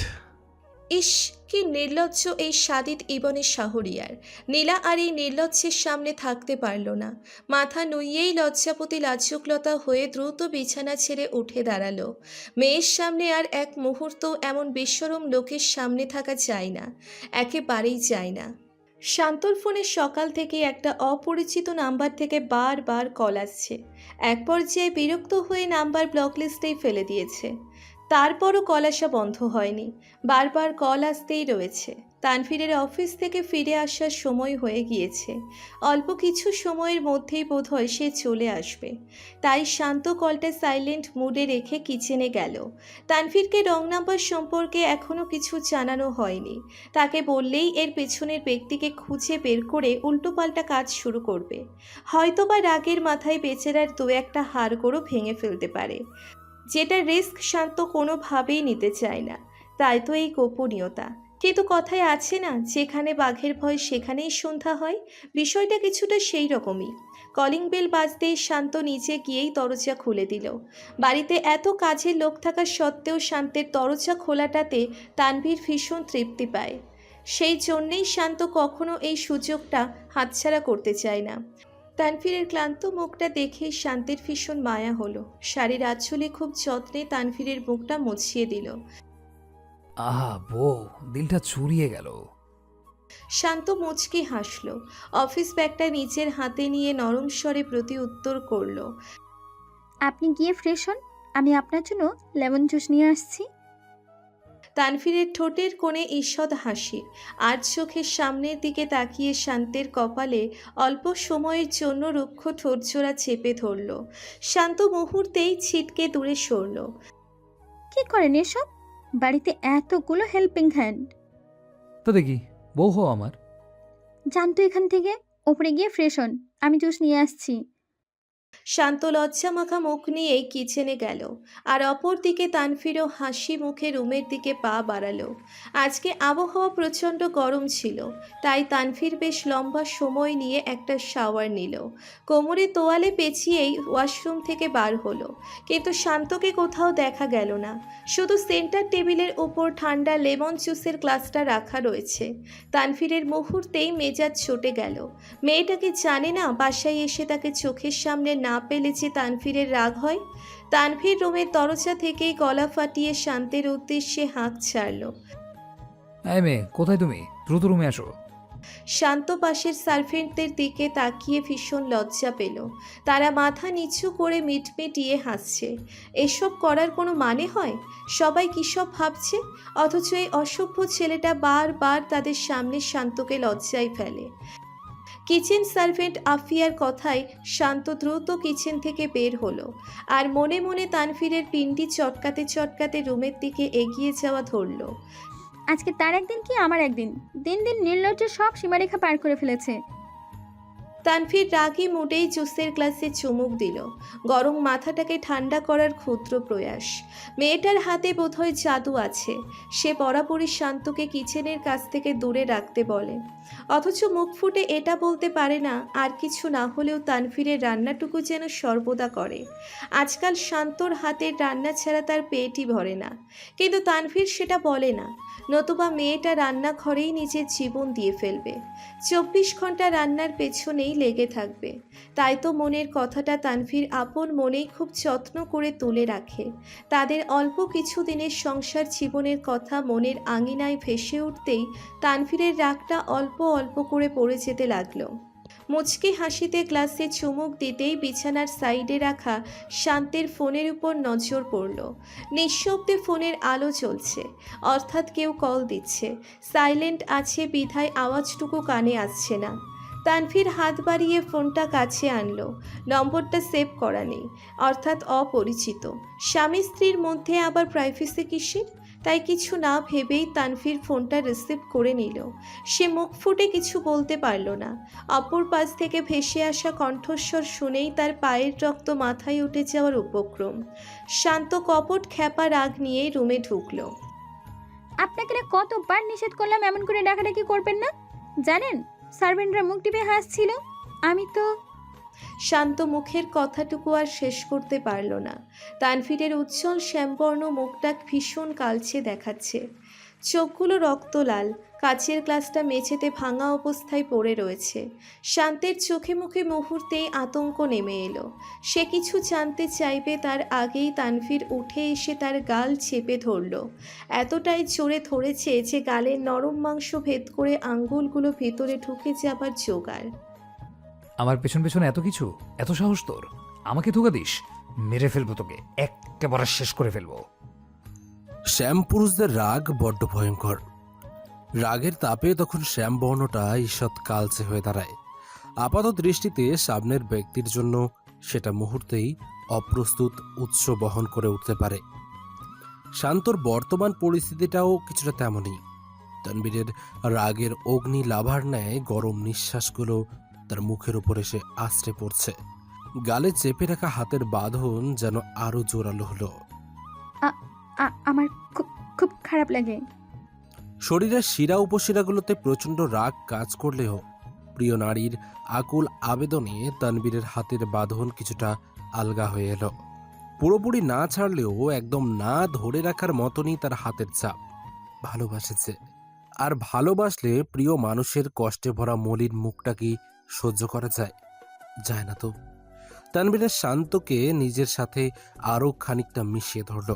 ইস, কি নির্লজ্জ এই সাদিত ইবনে শাহরিয়ার। নীলা আর এই নির্লজ্জের সামনে থাকতে পারল না। মাথা নুইয়েই লজ্জাপতি লাজুকলতা হয়ে দ্রুত বিছানা ছেড়ে উঠে দাঁড়ালো। মেয়ের সামনে আর এক মুহূর্ত এমন বেশরম লোকের সামনে থাকা যায় না, একেবারেই যায় না। শান্তর ফোনে সকাল থেকে একটা অপরিচিত নাম্বার থেকে বারবার কল আসছে। এক পর্যায়ে বিরক্ত হয়ে নাম্বার ব্লক লিস্টেই ফেলে দিয়েছে। তারপরও কল আসা বন্ধ হয়নি, বারবার কল আসতেই রয়েছে। তানভীরের অফিস থেকে ফিরে আসার সময় হয়ে গিয়েছে। অল্প কিছু সময়ের মধ্যেই বোধহয় সে চলে আসবে। তাই শান্ত কলটা সাইলেন্ট মুডে রেখে কিচেনে গেল। তানভীরকে রং নাম্বার সম্পর্কে এখনও কিছু জানানো হয়নি। তাকে বললেই এর পেছনের ব্যক্তিকে খুঁজে বের করে উল্টোপাল্টা কাজ শুরু করবে। হয়তোবা রাগের মাথায় বেচারার দু একটা হাড়গোড়ও ভেঙে ফেলতে পারে, যেটা রিস্ক শান্ত কোনোভাবেই নিতে চায় না। তাই তো এই গোপনীয়তা। কিন্তু কথায় আছে না, যেখানে বাঘের ভয় সেখানেই সন্ধ্যা হয়, বিষয়টা কিছুটা সেই রকমই। কলিং বেল বাজতেই শান্ত নিচে গিয়েই দরজা খুলে দিল। বাড়িতে এত কাজের লোক থাকা সত্ত্বেও শান্তের দরজা খোলাটাতে তানভীর ভীষণ তৃপ্তি পায়। সেই জন্যেই শান্ত কখনো এই সুযোগটা হাতছাড়া করতে চায় না। তানভীরের ক্লান্ত মুখটা দেখে শান্তির ভীষণ মায়া হলো। শাড়ির আঁচলে খুব যত্নে তানভীরের মুখটা মুছিয়ে দিল। আহা বউ, দিলটা চুরিয়ে গেল। শান্ত মুচকি হাসল। অফিস ব্যাগটা নিজের হাতে নিয়ে নরম স্বরে প্রতি উত্তর করল। আপনি গিয়ে ফ্রেশ হন, আমি আপনার জন্য লেমন জুস নিয়ে আসছি। তানভীরের ঠোঁটের কোণে ঈষৎ হাসি, আর চোখের সামনের দিকে তাকিয়ে শান্তের কপালে অল্প সময়ের জন্য রুক্ষ ঠোঁটজোড়া চেপে ধরল। শান্ত মুহূর্তেই ছিটকে দূরে সরল। কি করেন এসব? বাড়িতে এতগুলো হেল্পিং হ্যান্ড। তাতে কি, বউ হও আমার। জানতো এখান থেকে, ওপরে গিয়ে ফ্রেশ হন, আমি জুস নিয়ে আসছি। শান্ত লজ্জা মাখা মুখ নিয়েই কিচেনে গেল, আর অপর দিকে তানভীরও হাসি মুখে রুমের দিকে পা বাড়ালো। আজকে আবহাওয়া প্রচণ্ড গরম ছিল, তাই তানভীর বেশ লম্বা সময় নিয়ে একটা শাওয়ার নিল। কোমরে তোয়ালে পেঁচিয়েই ওয়াশরুম থেকে বার হলো, কিন্তু শান্তকে কোথাও দেখা গেল না। শুধু সেন্টার টেবিলের ওপর ঠান্ডা লেমন জুসের গ্লাসটা রাখা রয়েছে। তানভীরের মুহূর্তেই মেজাজ ছুটে গেল। মেয়েটাকে জানে না বাসায় এসে তাকে চোখের সামনে না পেলে যে তানভীরের রাগ হয়। তানভীর রুমের দরজা থেকেই গলা ফাটিয়ে শান্তের উদ্দেশ্যে হাঁক ছাড়ল। এই মেয়ে, কোথায় তুমি? দ্রুত রুমে আসো। শান্ত পাশের সার্ভেন্টদের দিকে তাকিয়ে ভীষণ লজ্জা পেল। তারা মাথা নিচু করে মিটমিটিয়ে হাসছে। এসব করার কোনো মানে হয়? সবাই কী সব ভাবছে, অথচ এই অসভ্য ছেলেটা বারবার তাদের সামনে শান্তকে লজ্জায় ফেলে। কিচেন সার্ভেন্ট আফিয়ার কথায় শান্ত দ্রুত কিচেন থেকে বের হলো, আর মনে মনে তানভীরের পিন্ডি চটকাতে চটকাতে রুমের দিকে এগিয়ে যাওয়া ধরল। আজকে তার একদিন কি আমার একদিন, দিন দিন নির্লজ্জ সব সীমারেখা পার করে ফেলেছে। তানভীর রাগী মুডেই জুসের গ্লাসে চুমুক দিল, গরম মাথাটাকে ঠান্ডা করার ক্ষুদ্র প্রয়াস। মেয়েটার হাতে বোধহয় জাদু আছে। সে বরাবরই শান্তকে কিচেনের কাছ থেকে দূরে রাখতে বলে, অথচ মুখ ফুটে এটা বলতে পারে না। আর কিছু না হলেও তানভীরের রান্নাটুকু যেন সর্বদা করে। আজকাল শান্তর হাতের রান্না ছাড়া তার পেটই ভরে না, কিন্তু তানভীর সেটা বলে না, নতুবা মেয়েটা রান্নাঘরেই নিজের জীবন দিয়ে ফেলবে। 24 ঘন্টা রান্নার পেছনেই লেগে থাকবে। তাই তো মনের কথাটা তানভীর আপন মনেই খুব যত্ন করে তুলে রাখে। তাদের অল্প কিছু দিনের সংসার জীবনের কথা মনের আঙিনায় ভেসে উঠতেই তানভীরের রাগটা অল্প অল্প করে পড়ে যেতে লাগলো। মুচকি হাসিতে গ্লাসে চুমুক দিতেই বিছানার সাইডে রাখা শান্তের ফোনের উপর নজর পড়ল। নিঃশব্দে ফোনের আলো জ্বলছে, অর্থাৎ কেউ কল দিচ্ছে। সাইলেন্ট আছে বিধায় আওয়াজটুকু কানে আসছে না। তানভীর হাত বাড়িয়ে ফোনটা কাছে আনলো। নম্বরটা সেভ করা নেই, অর্থাৎ অপরিচিত। স্বামী স্ত্রীর মধ্যে আবার প্রাইভেসি কিসের? তাই কিছু না ভেবেই তানভীর ফোনটা রিসিভ করে নিল। সে মুখ ফুটে কিছু বলতে পারল না। অপর পাশ থেকে ভেসে আসা কণ্ঠস্বর শুনেই তার পায়ের রক্ত মাথায় উঠে যাওয়ার উপক্রম। শান্ত কপট খ্যাপা রাগ নিয়েই রুমে ঢুকলো। আপনাকে না কতবার নিষেধ করলাম এমন করে ডাকাডাকি করবেন না। জানেন, সার্ভেন্টরা মুখ টিপে হাসছিল, আমি তো। শান্ত মুখের কথাটুকু আর শেষ করতে পারল না। তানভীরের উজ্জ্বল শ্যামবর্ণ মুখটা ভীষণ কালচে দেখাচ্ছে। চোখগুলো রক্তলাল, কাচের গ্লাসটা মেঝেতে ভাঙা অবস্থায় পড়ে রয়েছে। শান্তের চোখে মুখে মুহূর্তেই আতঙ্ক নেমে এলো। সে কিছু জানতে চাইবে তার আগেই তানভীর উঠে এসে তার গাল চেপে ধরল। এতটাই জোরে ধরেছে যে গালের নরম মাংস ভেদ করে আঙ্গুলগুলো ভেতরে ঢুকে যাবার জোগাড়। আমার পেছন পেছনে এত কিছু, এত সাহস তোর? আমাকে ধোকা দিস, মেরে ফেলবো তোকে, একেবারে শেষ করে ফেলবো। শ্যাম পুরুষদের রাগ বড্ড ভয়ঙ্কর। রাগের তাপে তখন শ্যাম বর্ণটা ঈষৎ কালচে হয়ে দাঁড়ায়। আপাত দৃষ্টিতে সামনের ব্যক্তির জন্য সেটা মুহূর্তেই অপ্রস্তুত উৎস বহন করে উঠতে পারে। শান্তর বর্তমান পরিস্থিতিটাও কিছুটা তেমনই। তানবীরের রাগের অগ্নি লাভার ন্যায় গরম নিঃশ্বাসগুলো তার মুখের উপর এসে আছড়ে পড়ছে। গালে চেপে রাখা হাতের বাঁধন যেন আরো জোরালো হলো। আমার খুব খুব খারাপ লাগে। শরীরের শিরা উপশিরাগুলোতে প্রচণ্ড রাগ কাজ করলেও প্রিয় নারীর আকুল আবেদনে তানবীরের হাতের বাঁধন কিছুটা আলগা হয়ে এলো। পুরোপুরি না ছাড়লেও একদম না ধরে রাখার মতনই তার হাতের চাপ। ভালোবাসেছে, আর ভালোবাসলে প্রিয় মানুষের কষ্টে ভরা মলিন মুখটা কি সহ্য করা যায়? যায় না তো। তানবীরের শান্তকে নিজের সাথে আরও খানিকটা মিশিয়ে ধরল।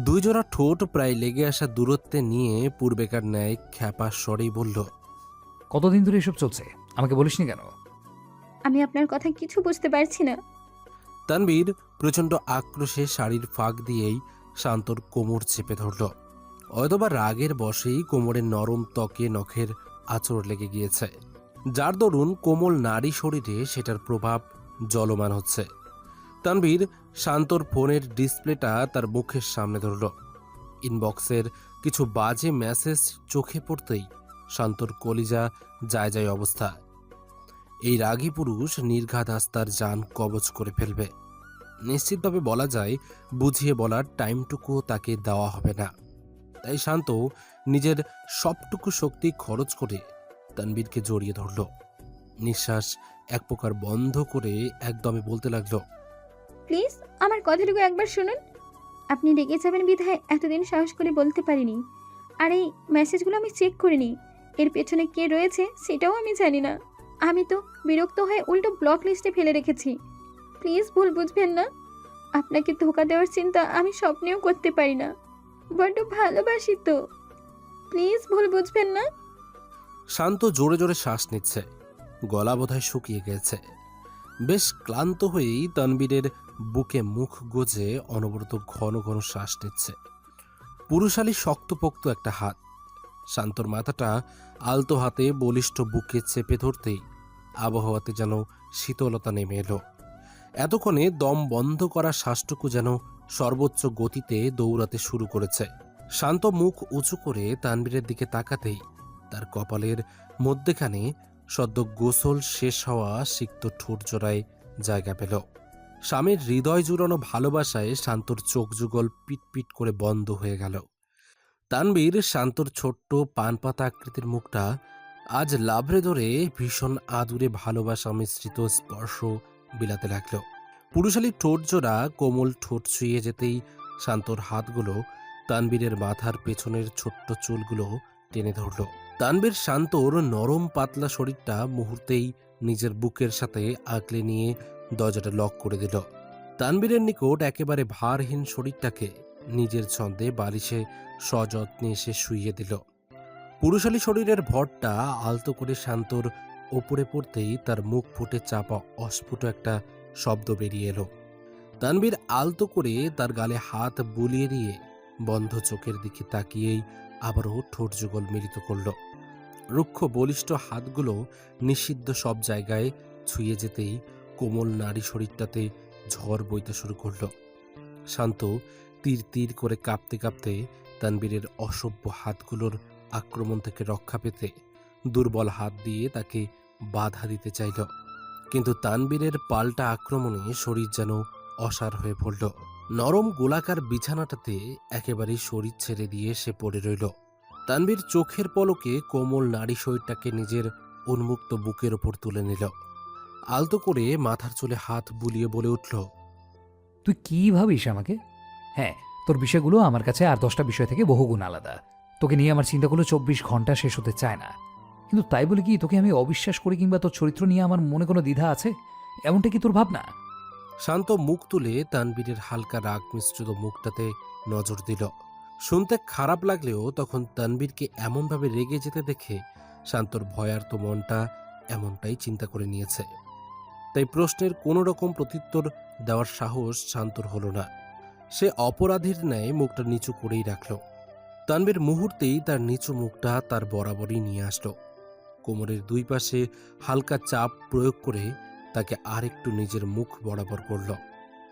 দুই জোড়া ঠোঁট প্রায় লেগে আসা দূরত্বে নিয়ে পূর্বেকার ন্যায় খ্যাপা স্বরেই বলল, কতদিন ধরে এসব চলছে, আমাকে বলিসনি কেন? আমি আপনার কথা কিছু বুঝতে পারছি না। তানবীর প্রচণ্ড আক্রোশে শাড়ির ফাঁক দিয়েই শান্তর কোমর চেপে ধরল। হয়তোবা রাগের বশেই কোমরের নরম ত্বকে নখের আঁচড় লেগে গিয়েছে, যার দরুন কোমল নারী শরীরে সেটার প্রভাব জলমান হচ্ছে। তানবীর শান্তর ফোনের ডিসপ্লেটা তার মুখের সামনে ধরল। ইনবক্সের কিছু বাজে মেসেজ চোখে পড়তেই শান্তর কলিজা যায় যায় অবস্থা। এই রাগী পুরুষ নির্ঘাত আস্তার জান কবজ করে ফেলবে। নিশ্চিতভাবে বলা যায়, বুঝিয়ে বলার টাইমটুকুও তাকে দেওয়া হবে না। তাই শান্ত নিজের সবটুকু শক্তি খরচ করে তানবীরকে জড়িয়ে ধরল। নিঃশ্বাস এক প্রকার বন্ধ করে একদমে বলতে লাগলো, প্লিজ আমার কথাটুকু একবার শুনুন। আপনি রেগে যাবেন বিধায় এতদিন সাহস করে বলতে পারিনি। আর এই মেসেজগুলো আমি চেক করিনি, এর পেছনে কে রয়েছে সেটাও আমি জানি না। আমি তো বিরক্ত হয়ে উল্টো ব্লক লিস্টে ফেলে রেখেছি। প্লিজ ভুল বুঝবেন না। আপনাকে ধোকা দেওয়ার চিন্তা আমি স্বপ্নেও করতে পারি না। বড্ড ভালোবাসি তো, প্লিজ ভুল বুঝবেন না। শান্ত জোরে জোরে শ্বাস নিচ্ছে, গলা বোধহয় শুকিয়ে গেছে। বেশ ক্লান্ত হয়েই তানবীরের বুকে মুখ গুজে অনবরত ঘন ঘন শ্বাস নিচ্ছে। পুরুষালী শক্তপোক্ত একটা হাত শান্তর মাথাটা আলতো হাতে বলিষ্ঠ বুকে চেপে ধরতেই আবহাওয়াতে যেন শীতলতা নেমে এলো। এতক্ষণে দম বন্ধ করা শ্বাসটুকু যেন সর্বোচ্চ গতিতে দৌড়াতে শুরু করেছে। শান্ত মুখ উঁচু করে তানবীরের দিকে তাকাতেই তার কপালের মধ্যেখানে সদ্য গোসল শেষ হওয়া সিক্ত ঠোঁট জোড়ায় জায়গা পেল। স্বামীর হৃদয় জুড়ানো ভালোবাসায় শান্তর চোখ যুগল পিটপিট করে বন্ধ হয়ে গেল। তানবীর শান্তর ছোট্ট পানপাতা আকৃতির মুখটা আজ লাভরে ধরে ভীষণ আদুরে ভালোবাসা মিশ্রিত স্পর্শ বিলাতে লাগল। পুরুষালী ঠোঁট জোড়া কোমল ঠোঁট ছুঁয়ে যেতেই শান্তর হাতগুলো তানবীরের মাথার পেছনের ছোট্ট চুলগুলো টেনে ধরল। তানবীর শান্তর নরম পাতলা শরীরটা মুহূর্তেই নিজের বুকের সাথে আঁকলে নিয়ে দরজাটা লক করে দিল। তানবীরের নিকট একেবারে ভারহীন শরীরটাকে নিজের ছন্দে বালিশে সযত্নে এসে শুইয়ে দিল। পুরুষালী শরীরের ভরটা আলতো করে শান্তর ওপরে পড়তেই তার মুখ ফুটে চাপা অস্ফুট একটা শব্দ বেরিয়ে এলো। তানবীর আলতো করে তার গালে হাত বুলিয়ে দিয়ে বন্ধ চোখের দিকে তাকিয়েই আবারও ঠোঁট যুগল মিলিত করল। রুক্ষ বলিষ্ঠ হাতগুলো নিষিদ্ধ সব জায়গায় ছুঁয়ে যেতেই কোমল নারী শরীরটাতে ঝড় বইতে শুরু করল। শান্ত তীর তীর করে কাঁপতে কাঁপতে তানবীরের অসভ্য হাতগুলোর আক্রমণ থেকে রক্ষা পেতে দুর্বল হাত দিয়ে তাকে বাধা দিতে চাইল, কিন্তু তানবীরের পাল্টা আক্রমণে শরীর যেন অসাড় হয়ে পড়ল। নরম গোলাকার বিছানাটাতে একেবারেই শরীর ছেড়ে দিয়ে সে পড়ে রইল। তানবীর চোখের পলকে কোমল নারী শরীরটাকে নিজের উন্মুক্ত বুকের ওপর তুলে নিল। আলতো করে মাথার চুলে হাত বুলিয়ে বলে উঠল, তুই কি ভাবিস আমাকে? হ্যাঁ, তোর বিষয়গুলো আমার কাছে আর 10টা বিষয় থেকে বহুগুণ আলাদা। তোকে নিয়ে আমার চিন্তাগুলো 24 ঘন্টা শেষ হতে চায় না, কিন্তু তাই বলে কি তোকে আমি অবিশ্বাস করি কিংবা তোর চরিত্র নিয়ে আমার মনে কোনো দ্বিধা আছে? এমনটা কি তোর ভাবনা? শান্ত মুখ তুলে তানবীরের হালকা রাগ মিশ্রিত মুখটাতে নজর দিল। শুনতে খারাপ লাগলেও তখন তানবীরকে এমনভাবে রেগে যেতে দেখে শান্তর ভয়ার্ত মনটা এমনটাই চিন্তা করে নিয়েছে। তাই প্রশ্নের কোনো রকম প্রত্যুত্তর দেওয়ার সাহস শান্তর হলো না। সে অপরাধীর ন্যায় মুখটা নিচু করেই রাখল। তানবীর মুহূর্তেই তার নিচু মুখটা তার বরাবরই নিয়ে আসলো। কোমরের দুই পাশে হালকা চাপ প্রয়োগ করে তাকে আর একটু নিজের মুখ বরাবর করল।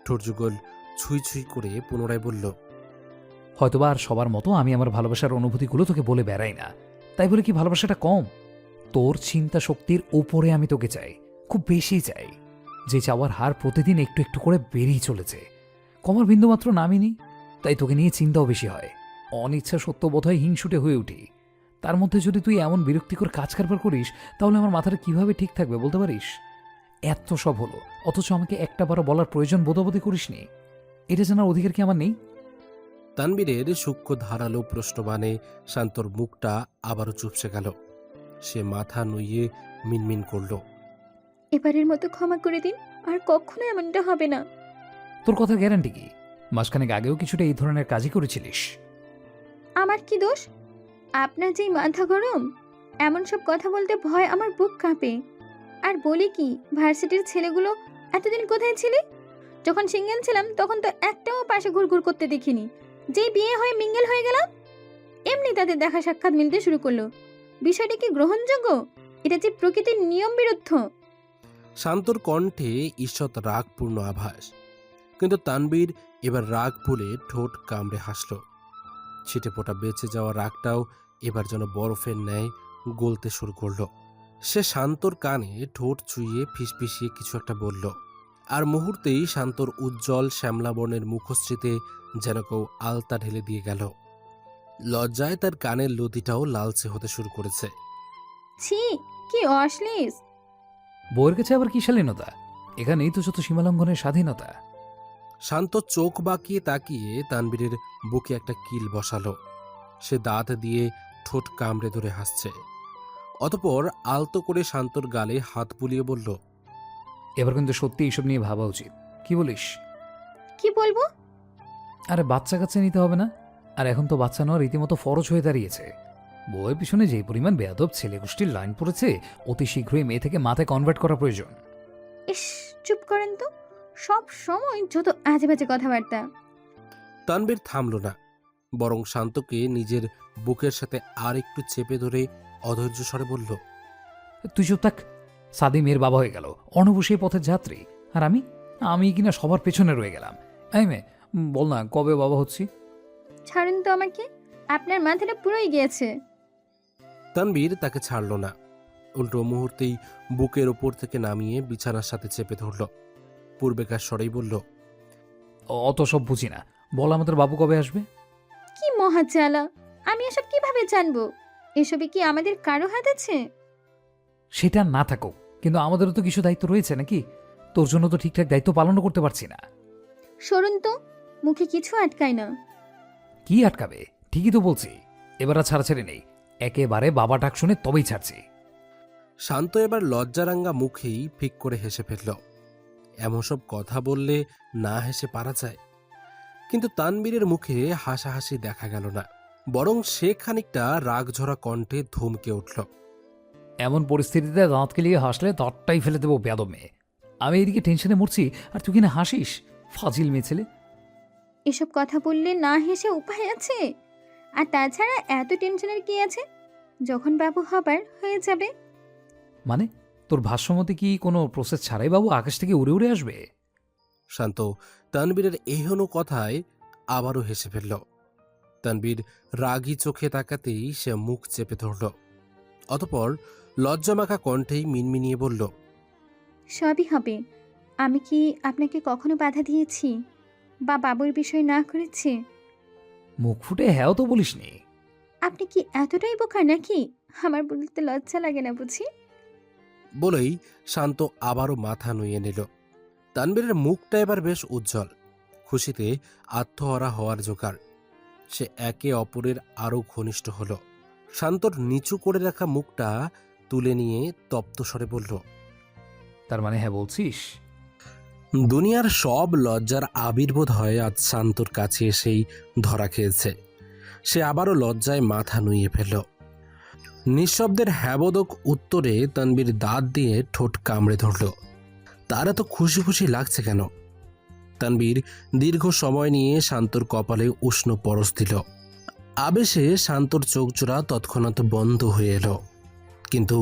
ঠোঁটযুগল ছুঁই ছুঁই করে পুনরায় বলল, হয়তোবা আর সবার মতো আমি আমার ভালোবাসার অনুভূতিগুলো তোকে বলে বেড়াই না, তাই বলে কি ভালোবাসাটা কম? তোর চিন্তা শক্তির উপরে আমি তোকে চাই, খুব বেশি চাই, যে চাওয়ার হার প্রতিদিন একটু একটু করে বেড়েই চলেছে, কমার বিন্দুমাত্র নামিনি। তাই তোকে নিয়ে চিন্তাও বেশি হয়, অনিচ্ছা সত্য বোধহয় হিংসুটে হয়ে উঠি। তার মধ্যে যদি তুই এমন বিরক্তিকর কাজ কারবার করিস, তাহলে আমার মাথাটা কিভাবে ঠিক থাকবে বলতে পারিস? এত সব হলো, অথচ আমাকে একটা বারো বলার প্রয়োজন বোধবোধই করিসনি। এটা জানার অধিকার কি আমার নেই? তানবীরের সূক্ষ্ম ধারালো প্রশ্নবাণে শান্তর মুখটা আবারও চুপসে গেল। সে মাথা নুইয়ে মিনমিন করল, এবারের মতো ক্ষমা করে দিন, আর কখনো এমনটা হবে না। তোর কথার গ্যারান্টি কি? মাসখানেক আগেও কিছুটা এই ধরনের কাজই করেছিলিস। আমার কি দোষ? আপনার যেই মাথা গরম, এমন সব কথা বলতে ভয় আমার বুক কাঁপে। আর বলি কি, ভার্সিটির ছেলেগুলো এতদিন কোথায় ছিলি? যখন সিঙ্গেল ছিলাম তখন তো একটাও পাশে ঘুরঘুর করতে দেখিনি। যেই বিয়ে হয়ে মিঙ্গেল হয়ে গেলাম, এমনি তাদের দেখা সাক্ষাৎ মিলতে শুরু করলো। বিষয়টা কি গ্রহণযোগ্য? এটা যে প্রকৃতির নিয়ম বিরুদ্ধ। শান্তর কণ্ঠে ঈষৎ রাগপূর্ণ আভাস, কিন্তু তানবীর এবার রাগ ভুলে ঠোঁট কামড়ে হাসল। ছিটেফোঁটা বেঁচে যাওয়া রাগটাও এবার যেন বরফের ন্যায় গলতে শুরু করল। সে শান্তর কানে ঠোঁট চুইয়ে ফিসফিসিয়ে কিছু একটা বলল, আর মুহূর্তেই শান্তর উজ্জ্বল শ্যামলাবর্ণের মুখশ্রীতে যেন কেউ আলতা ঢেলে দিয়ে গেল। লজ্জায় তার কানের লতিটাও লালচে হতে শুরু করেছে। ছি, কি অশ্লীল! বউয়ের কাছে আবার কি শালীনতা? এখানেই তো যত সীমালঙ্ঘনের স্বাধীনতা। শান্ত চোখ বাঁকিয়ে তাকিয়ে তানবীরের বুকে একটা কিল বসালো। সে দাঁত দিয়ে ঠোঁট কামড়ে ধরে হাসছে। অতঃপর আলতো করে শান্তর গালে হাত বুলিয়ে বলল, এবার কিন্তু সত্যি এইসব নিয়ে ভাবা উচিত। কি বলিস? কি বলবো? আরে বাচ্চা কাচ্চা নিতে হবে না? আর এখন তো বাচ্চা নেওয়া রীতিমতো ফরজ হয়ে দাঁড়িয়েছে। বউয়ের পিছনে যে পরিমাণ বেয়াদব ছেলেগোষ্ঠীর লাইন পড়েছে, অতি শীঘ্রই মেয়ে থেকে মাথায় কনভার্ট করা প্রয়োজন। ইস, চুপ করেন তো, সব সময় যত আজে বাজে কথাবার্তা। তানবীর থামল না, বরং শান্তকে নিজের বুকের সাথে আর একটু চেপে ধরে অধৈর্য স্বরে বলল, তুই চুপ থাক। সাদি মেয়ের বাবা হয়ে গেল, অর্ণব সেই পথের যাত্রী, আর আমি কিনা সবার পেছনে রয়ে গেলাম। এই মেয়ে, বল না কবে বাবা হচ্ছি? ছাড়ুন তো আমাকে, আপনার মাথাটা পুরোই গিয়েছে। তানবীর তাকে ছাড়ল না, উল্টো মুহূর্তেই বুকের ওপর থেকে নামিয়ে বিছানার সাথে চেপে ধরল। পূর্বেকার স্বরেই বলল, অত সব বুঝি না, বল আমাদের বাবু কবে আসবে? কি মহাজ্বালা! আমি এসব কিভাবে জানবো? এসবে কি আমাদের কারো হাত আছে? সেটা না থাকুক, কিন্তু আমাদেরও তো কিছু দায়িত্ব রয়েছে নাকি? তোর জন্য তো ঠিকঠাক দায়িত্ব পালনও করতে পারছি না। সরুন তো, মুখে কিছু আটকায় না। কি আটকাবে? ঠিকই তো বলছি। এবার আর ছাড়াছাড়ি নেই, একেবারে বাবা ডাক শুনে তবেই ছাড়ছি। শান্ত এবার লজ্জারাঙ্গা মুখেই ফিক করে হেসে ফেলল। এমন সব কথা বললে না হেসে পারা যায়? কিন্তু তানবীরের মুখে হাসাহাসি দেখা গেল না, বরং সে খানিকটা রাগঝরা কণ্ঠে ধমকে উঠল, এমন পরিস্থিতিতে দাঁত কেলিয়ে হাসলে তরটাই ফেলে দেবো বেয়াদব মেয়ে। আমি এদিকে টেনশনে মরছি, আর তুই কিনা হাসিস? ফাজিল মেয়ে ছেলে। এসব কথা বললে না হেসে উপায় আছে? আর তাছাড়া এত টেনশনের কি আছে? যখন বাবু হবার হয়ে যাবে। মানে তোর ভাষ্যমতে কি কোনো প্রসেস ছাড়াই বাবু আকাশ থেকে উড়ে উড়ে আসবে? শান্ত তানবীরের এহেন কথায় আবারও হেসে ফেলল। তানবীর রাগী চোখে তাকাতেই সে মুখ চেপে ধরল। অতঃপর লজ্জামাখা কণ্ঠেই মিনমিনিয়ে বলল, সবই হবে। আমি কি আপনাকে কখনো বাধা দিয়েছি বা বাবুর বিষয় না করেছি? মুখ ফুটে হ্যাঁ তো বলিসনি। আপনি কি এতটাই বোকা নাকি? আমার বলতে লজ্জা লাগে না বুঝি? বলেই শান্ত আবারও মাথা নুইয়ে নিল। তানবীরের মুখটা এবার বেশ উজ্জ্বল, খুশিতে আত্মহারা হওয়ার জোগাড়। সে একে অপরের আরও ঘনিষ্ঠ হলো। শান্তর নিচু করে রাখা মুখটা তুলে নিয়ে তপ্ত স্বরে বলল, তার মানে হ্যাঁ বলছিস? দুনিয়ার সব লজ্জার আবির্বোধ হয় আজ শান্তর কাছে এসেই ধরা খেয়েছে। সে আবারও লজ্জায় মাথা নুইয়ে ফেলল। নিঃশব্দের হ্যাবোদক উত্তরে তানবীর দাঁত দিয়ে ঠোঁট কামড়ে ধরল। তার এত খুশি খুশি লাগছে কেন? তানবীর দীর্ঘ সময় নিয়ে শান্তর কপালে উষ্ণ পরশ দিল। আবেশে শান্তর চোখজোড়া তৎক্ষণাৎ বন্ধ হয়ে এলো, কিন্তু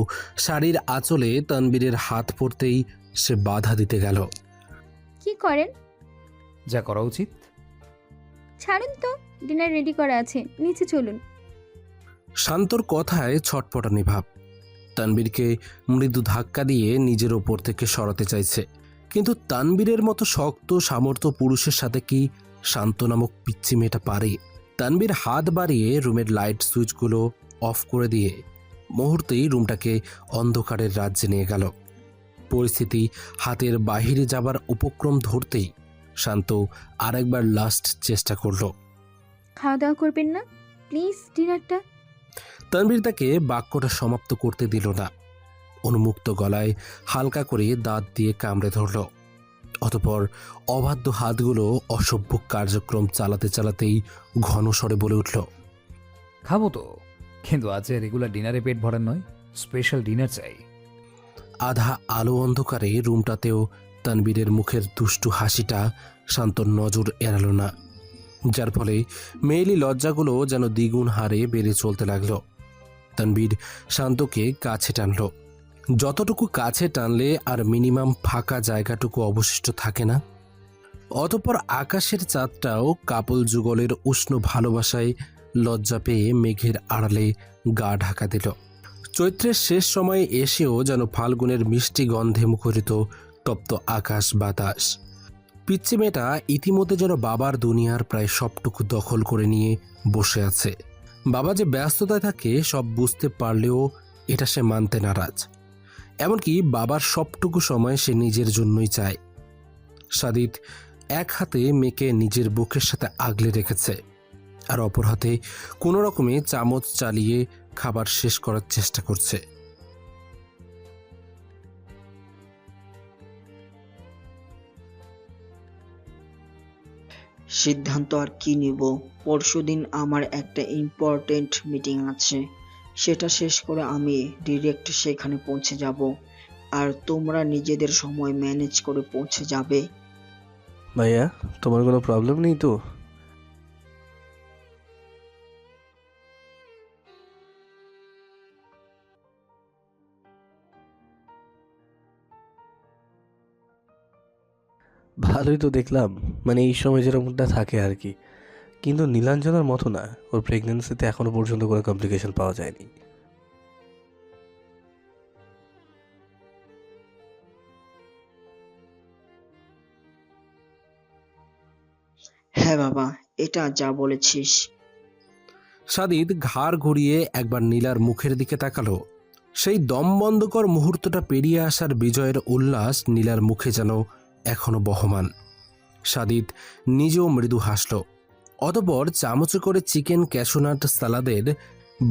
শাড়ির আঁচলে তানবীরের হাত পড়তেই সে বাধা দিতে গেল। কি করেন? যা করা উচিত। ছাড়ুন তো, ডিনার রেডি করা আছে, নিচে চলুন। শান্তর কথায় ছটপটানি ভাব। তানবীরকে মৃদু ধাক্কা দিয়ে নিজের ওপর থেকে সরাতে চাইছে, কিন্তু তানবীরের মতো শক্ত সামর্থ্য পুরুষের সাথে কি শান্ত নামক পিচ্চি মেয়েটা পারে? তানবীর হাত বাড়িয়ে রুমের লাইট সুইচগুলো অফ করে দিয়ে মুহূর্তেই রুমটাকে অন্ধকারের রাজ্যে নিয়ে গেল। পরিস্থিতি হাতের বাহিরে যাবার উপক্রম ধরতেই শান্ত আরেকবার লাস্ট চেষ্টা করল। খাওয়া দাওয়া করবেন না প্লিজ? ডিনারটা। তানবীর তাকে বাক্যটা সমাপ্ত করতে দিল না। উন্মুক্ত গলায় হালকা করে দাঁত দিয়ে কামড়ে ধরল। অতঃপর অবাধ্য হাতগুলো অসভ্য কার্যক্রম চালাতে চালাতেই ঘন স্বরে বলে উঠল, খাবো তো, কিন্তু আজ রেগুলার ডিনারে পেট ভরার নয়, স্পেশাল ডিনার চাই। আধা আলো অন্ধকারে রুমটাতেও তানবীরের মুখের দুষ্টু হাসিটা শান্তর নজর এড়াল না, যার ফলে মেয়েলি লজ্জাগুলো যেন দ্বিগুণ হারে বেড়ে চলতে লাগলো। তানবীর শান্তকে কাছে টানল, যতটুকু কাছে টানলে আর মিনিমাম ফাঁকা জায়গাটুকু অবশিষ্ট থাকে না। অতঃপর আকাশের চাঁদটাও কাপল যুগলের উষ্ণ ভালোবাসায় লজ্জা পেয়ে মেঘের আড়ালে গা ঢাকা দিল। চৈত্রের শেষ সময়ে এসেও যেন ফাল্গুনের মিষ্টি গন্ধে মুখরিত তপ্ত আকাশ বাতাস। পিচ্চি মেয়েটা ইতিমধ্যে যেন বাবার দুনিয়ার প্রায় সবটুকু দখল করে নিয়ে বসে আছে। বাবা যে ব্যস্ততায় থাকে সব বুঝতে পারলেও এটা সে মানতে নারাজ। এমনকি বাবার সবটুকু সময় সে নিজের জন্যই চায়। সাদিত এক হাতে মেয়েকে নিজের বুকের সাথে আগলে রেখেছে, আর অপর হাতে কোনো রকমে চামচ চালিয়ে খাবার শেষ করার চেষ্টা করছে। সিদ্ধান্ত আর কি নিব? পরশুদিন আমার একটা ইম্পর্টেন্ট মিটিং আছে, সেটা শেষ করে আমি ডিরেক্ট সেখানে পৌঁছে যাব, আর তোমরা নিজেদের সময় ম্যানেজ করে পৌঁছে যাবে। ভাইয়া, তোমার কোনো প্রবলেম নেই তো? ভালোই তো দেখলাম, মানে এই সময় যেরকমটা থাকে আর কি। কিন্তু নীলাঞ্জনার মতো না, ওর প্রেগনেন্সিতে এখনো পর্যন্ত কোনো কমপ্লিকেশন পাওয়া যায়নি। হ্যাঁ বাবা, এটা যা বলেছিস। সাদিত ঘাড় ঘুরিয়ে একবার নীলার মুখের দিকে তাকালো। সেই দমবন্ধকর মুহূর্তটা পেরিয়ে আসার বিজয়ের উল্লাস নীলার মুখে যেন এখনো বহমান। সাদিত নিজেও মৃদু হাসল। অতঃপর চামচে করে চিকেন ক্যাশোনাট সালাদের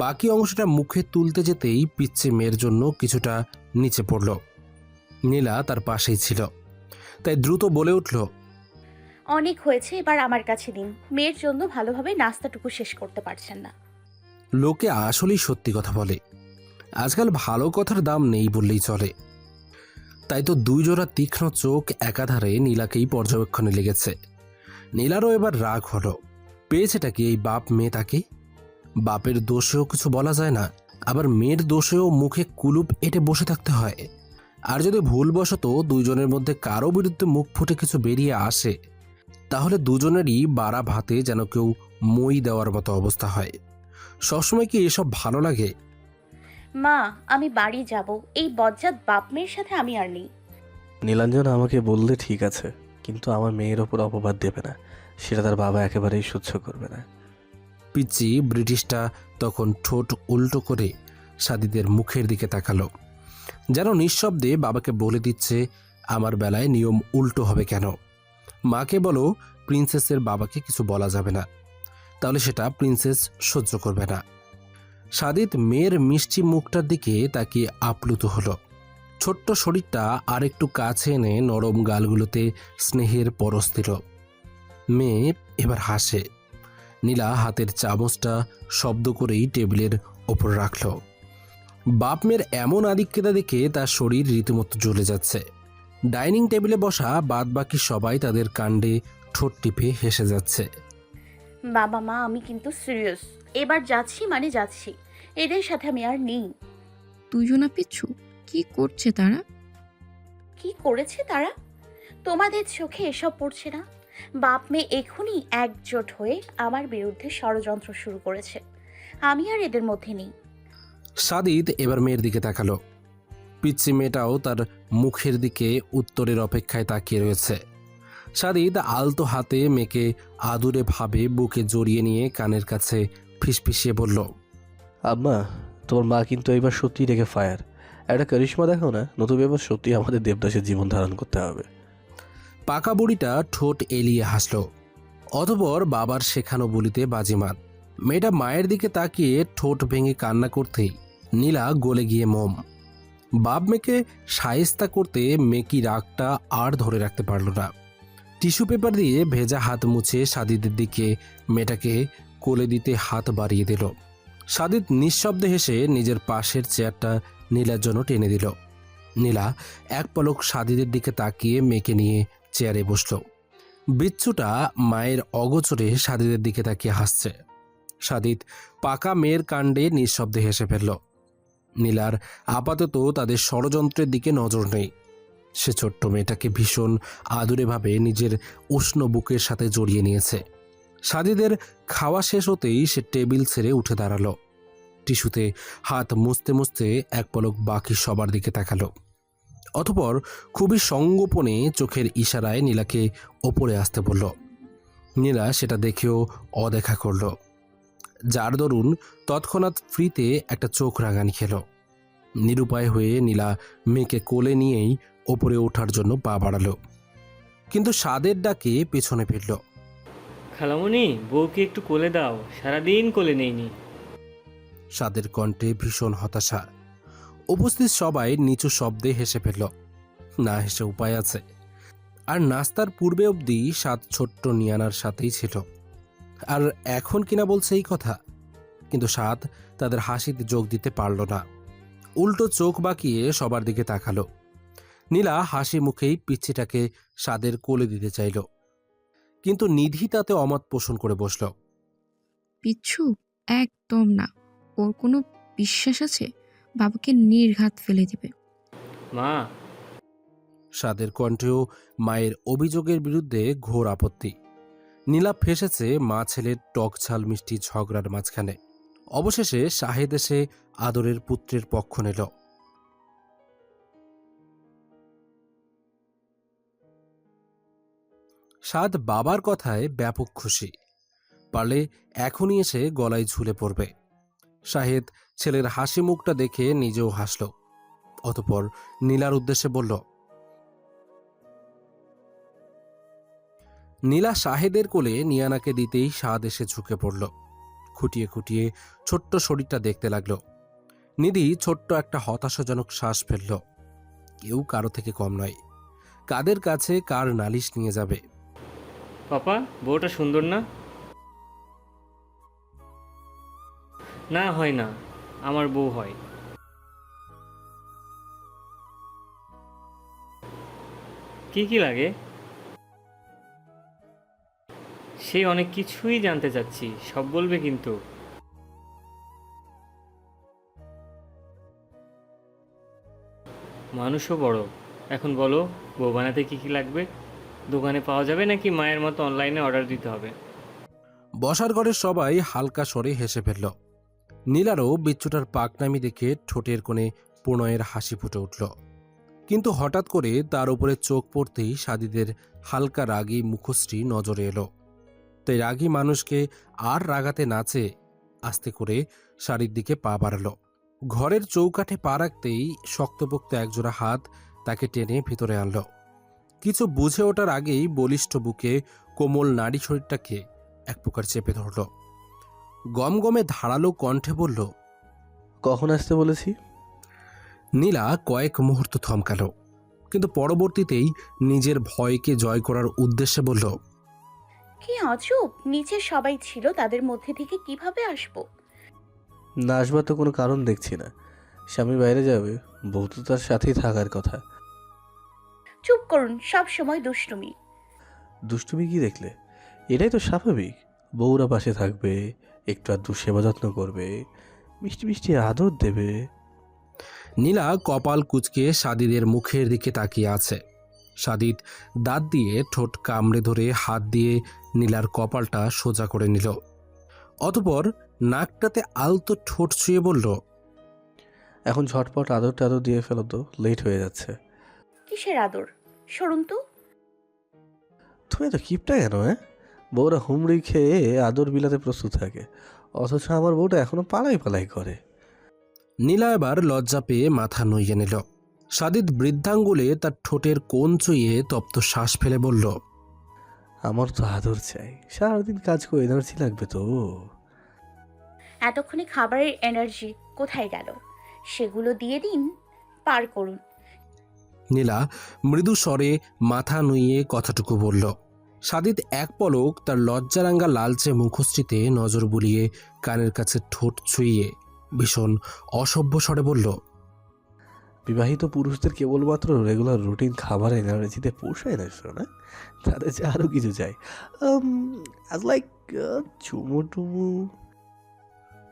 বাকি অংশটা মুখে তুলতে যেতেই পিচ্চি মেয়ের জন্য কিছুটা নিচে পড়ল। নীলা তার পাশেই ছিল, তাই দ্রুত বলে উঠল, অনেক হয়েছে, এবার আমার কাছে দিন। মেয়ের জন্য ভালোভাবে নাস্তাটুকু শেষ করতে পারছেন না। লোকে আসলেই সত্যি কথা বলে। আজকাল ভালো কথার দাম নেই বললেই চলে। তাই তো দুই জোড়া তীক্ষ্ণ চোখ একাধারে নীলাকেই পর্যবেক্ষণে লেগেছে। নীলারও এবার রাগ হলো। পেয়েছেটা কি এই বাপ মেয়ে তাকে? বাপের দোষেও কিছু বলা যায় না, আবার মেয়ের দোষেও মুখে কুলুপ এঁটে বসে থাকতে হয়। আর যদি ভুলবশত দুইজনের মধ্যে কারো বিরুদ্ধে মুখ ফুটে কিছু বেরিয়ে আসে, তাহলে দুজনেরই বাড়া ভাতে যেন কেউ মই দেওয়ার মতো অবস্থা হয়। সবসময় কি এসব ভালো লাগে? মা, আমি বাড়ি যাব। এই বজ্জাত বাপ মেয়ের সাথে আমি আর নেই। নীলাঞ্জনা আমাকে বললে ঠিক আছে, কিন্তু আমার মেয়ের ওপর অপবাদ দেবে না, সেটা তার বাবা একেবারেই সহ্য করবে না। পিচ্চি ব্রিটিশটা তখন ঠোঁট উল্টো করে সাদিদের মুখের দিকে তাকালো, যেন নিঃশব্দে বাবাকে বলে দিচ্ছে, আমার বেলায় নিয়ম উল্টো হবে কেন? মাকে বলো প্রিন্সেসের বাবাকে কিছু বলা যাবে না। তাহলে সেটা প্রিন্সেস সহ্য করবে না। সাদিত মেয়ের মিষ্টি মুখটার দিকে তাকিয়ে আপ্লুত হলো। ছোট্ট শরীরটা আরেকটু কাছে এনে নরম গালগুলোতে স্নেহের পরশ দিল। মেয়ে এবার হাসে। নীলা হাতের চামচটা শব্দ করেই টেবিলের ওপর রাখল। বাপ মেয়ের এমন আধিক্যতা দেখে তার শরীর রীতিমতো জ্বলে যাচ্ছে। ডাইনিং টেবিলে বসা বাদ বাকি সবাই তাদের কাণ্ডে ঠোঁট টিপে হেসে যাচ্ছে। বাবা মা আমি কিন্তু সিরিয়াস, এবার যাচ্ছি মানে যাচ্ছি, এদের সাথে আমি আর নেই। দুজনা পিচ্ছু কি করছে তারা? কি করেছে তারা? তোমাদের চোখে এসব পড়ছে না? বাপ মেয়ে এখনই একজোট হয়ে আমার বিরুদ্ধে ষড়যন্ত্র শুরু করেছে। আমি আর এদের মধ্যে নেই। সাদিত এবার মেয়ের দিকে তাকালো। পিচ্ছি মেয়েটাও তার মুখের দিকে উত্তরের অপেক্ষায় তাকিয়ে রয়েছে। সাদিত আলতো হাতে মেয়েকে আদুরে ভাবে বুকে জড়িয়ে নিয়ে কানের কাছে ফিসফিসিয়ে বলল, আম্মা, তোমার মা কিন্তু এবার সত্যি রেখে ফায়ার। একটা কারিশমা দেখো না, নতুন এবার সত্যি আমাদের দেবদাসের জীবন ধারণ করতে হবে। পাকা বুড়িটা ঠোঁট এলিয়ে হাসল। অতঃপর বাবার শেখানো বলিতে বাজিমাত। মেয়েটা মায়ের দিকে তাকিয়ে ঠোঁট ভেঙে কান্না করতেই নীলা গলে গিয়ে মোম। বাপ মেয়েকে শায়েস্তা করতে মেকি রাগটা আর ধরে রাখতে পারল না। টিস্যু পেপার দিয়ে ভেজা হাত মুছে সাদিদের দিকে মেয়েটাকে কোলে দিতে হাত বাড়িয়ে দিল। সাদিদ নিঃশব্দে হেসে নিজের পাশের চেয়ারটা নীলার জন্য টেনে দিল। নীলা এক পলক সাদিদের দিকে তাকিয়ে মেয়েকে নিয়ে চেয়ারে বসল। বিচ্ছুটা মায়ের অগোচরে সাদিদের দিকে তাকিয়ে হাসছে। সাদিদ পাকা মেয়ের কাণ্ডে নিঃশব্দে হেসে ফেলল। নীলার আপাতত তাদের ষড়যন্ত্রের দিকে নজর নেই। সে ছোট্ট মেয়েটাকে ভীষণ আদুরেভাবে নিজের উষ্ণ বুকের সাথে জড়িয়ে নিয়েছে। সাদিদের খাওয়া শেষ হতেই সে টেবিল ছেড়ে উঠে দাঁড়ালো। টিস্যুতে হাত মুছতে মুছতে এক পলক বাকি সবার দিকে তাকালো। অতঃপর খুবই সঙ্গোপনে চোখের ইশারায় নীলাকে ওপরে আসতে বলল। নীলা সেটা দেখেও অদেখা করল, যার দরুন তৎক্ষণাৎ ফ্রিতে একটা চোখ রাঙানি খেল। নিরুপায় হয়ে নীলা মেয়েকে কোলে নিয়েই ওপরে ওঠার জন্য পা বাড়ালো, কিন্তু স্বাদের ডাকে পেছনে ফিরল। খালামণি, বউকে একটু কোলে দাও, সারাদিন কোলে নেইনি। স্বাদের কণ্ঠে ভীষণ হতাশা। উপস্থিত সবাই নিচু শব্দে হেসে ফেলল। না হেসে উপায় আছে। আর নাস্তার পূর্বে অবধি স্বাদ ছোট্ট নিয়ানার সাথেই ছিল, আর এখন কিনা বলছে এই কথা। কিন্তু স্বাদ তাদের হাসিতে যোগ দিতে পারল না। উল্টো চোখ বাঁকিয়ে সবার দিকে তাকালো। নীলা হাসি মুখেই পিচ্ছিটাকে স্বাদের কোলে দিতে চাইল, কিন্তু নিধি তাতে অমত পোষণ করে বসল। পিচ্ছু একদম না, ওর কোনো বিশ্বাস আছে বাবাকে নির্ঘাত ফেলে দিবে। মা, স্বাদের কণ্ঠেও মায়ের অভিযোগের বিরুদ্ধে ঘোর আপত্তি। নীলা ফেসেছে মা ছেলের টক ঝাল মিষ্টি ঝগড়ার মাঝখানে। অবশেষে শাহেদ এসে আদরের পুত্রের পক্ষ নিল। সাদ বাবার কথায় ব্যাপক খুশি। পারলে এখনই এসে গলায় ঝুলে পড়বে। শাহেদ ছেলের হাসি মুখটা দেখে নিজেও হাসল। অতঃপর নীলার উদ্দেশ্যে বলল। নীলা শাহেদের কোলে নিয়ানাকে দিতেই সাদ এসে ঝুঁকে পড়ল। খুঁটিয়ে খুঁটিয়ে ছোট্ট শরীরটা দেখতে লাগলো। নিধি ছোট্ট একটা হতাশাজনক শ্বাস ফেলল। কেউ কারো থেকে কম নয়। কাদের কাছে কার নালিশ নিয়ে যাবে? পাপা, বউটা সুন্দর না? না, হয় না, আমার বউ হয়। কি কি লাগে? সেই অনেক কিছুই জানতে চাচ্ছি, সব বলবে কিন্তু। মানুষও বড়, এখন বলো, বউ বানাতে কি কি লাগবে? দোকানে পাওয়া যাবে নাকি মায়ের মতো অনলাইনে অর্ডার দিতে হবে? বসার ঘরের সবাই হালকা স্বরে হেসে ফেলল। নীলারও বিচ্ছুটার পাকনামি দেখে ঠোঁটের কোণে প্রণয়ের হাসি ফুটে উঠল। কিন্তু হঠাৎ করে তার উপরে চোখ পড়তেই সাদিদের হালকা রাগী মুখশ্রী নজরে এলো। তাই রাগী মানুষকে আর রাগাতে না চেয়ে আস্তে করে শাড়ির দিকে পা বাড়ালো। ঘরের চৌকাঠে পা রাখতেই শক্তপোক্ত একজোড়া হাত তাকে টেনে ভিতরে আনল। কিছু বুঝে ওঠার আগেই বলিষ্ঠ বুকে কোমল নারী শরীরটাকে এক প্রকার চেপে ধরল। গমগমে ধারালো কণ্ঠে বলল। কখন আসতে বলেছি? নীলা কয়েক মুহূর্ত থমকাল, কিন্তু পরবর্তীতেই নিজের ভয়কে জয় করার উদ্দেশ্যে বলল, কি আজব, নিচে সবাই ছিল, তাদের মধ্যে থেকে কিভাবে আসবো? না আসবার তো কোনো কারণ দেখছি না। স্বামী বাইরে যাবে, বউ তো তার সাথেই থাকার কথা। চুপ করুন, সব সময় দুষ্টুমি। দুষ্টুমি কি দেখলে? এটাই তো স্বাভাবিক। বউরা পাশে থাকবে, একটু আধটু সেবা যত্ন করবে, মিষ্টি মিষ্টি আদর দেবে। নীলা কপাল কুঁচকে সাদিদের মুখের দিকে তাকিয়ে আছে। সাদিদ দাঁত দিয়ে ঠোঁট কামড়ে ধরে হাত দিয়ে নীলার কপালটা সোজা করে নিল। অতপর নাকটাতে আলতো ঠোঁট ছুঁয়ে বলল, এখন ঝটপট আদর টাদর দিয়ে ফেলো তো, লেট হয়ে যাচ্ছে। কিসের আদর? সরুন তো। তুমি এত কিপটা কেন? বউরা হুমড়ি খেয়ে আদর বিলাতে প্রস্তুত থাকে, অথচ আমার বউটা এখনো পালাই পালাই করে। নীলা এবার লজ্জা পেয়ে মাথা নুইয়ে নিল। সাদিদ বৃদ্ধাঙ্গুলে তার ঠোঁটের কোণ চুইয়ে তপ্ত শ্বাস ফেলে বলল, আমার তো আদর চাই, সারাদিন কাজ করে এনার্জি লাগবে তো। এতক্ষণে খাবারের এনার্জি কোথায় গেল? সেগুলো দিয়ে দিন, পার করুন। নীলা মৃদু স্বরে মাথা নুইয়ে কথাটুকু বলল। সাদিদ এক পলক তার লজ্জারাঙ্গা লালচে মুখশ্রীতে নজর বুলিয়ে কানের কাছে ঠোঁট ছুঁয়ে ভীষণ অসভ্য স্বরে বলল, বিবাহিত পুরুষদের কেবলমাত্র রেগুলার রুটিন খাবার এনার্জিতে পোষায় না শোনা, তাদের যে আরও কিছু চাই। লাইক চুমু টুমু।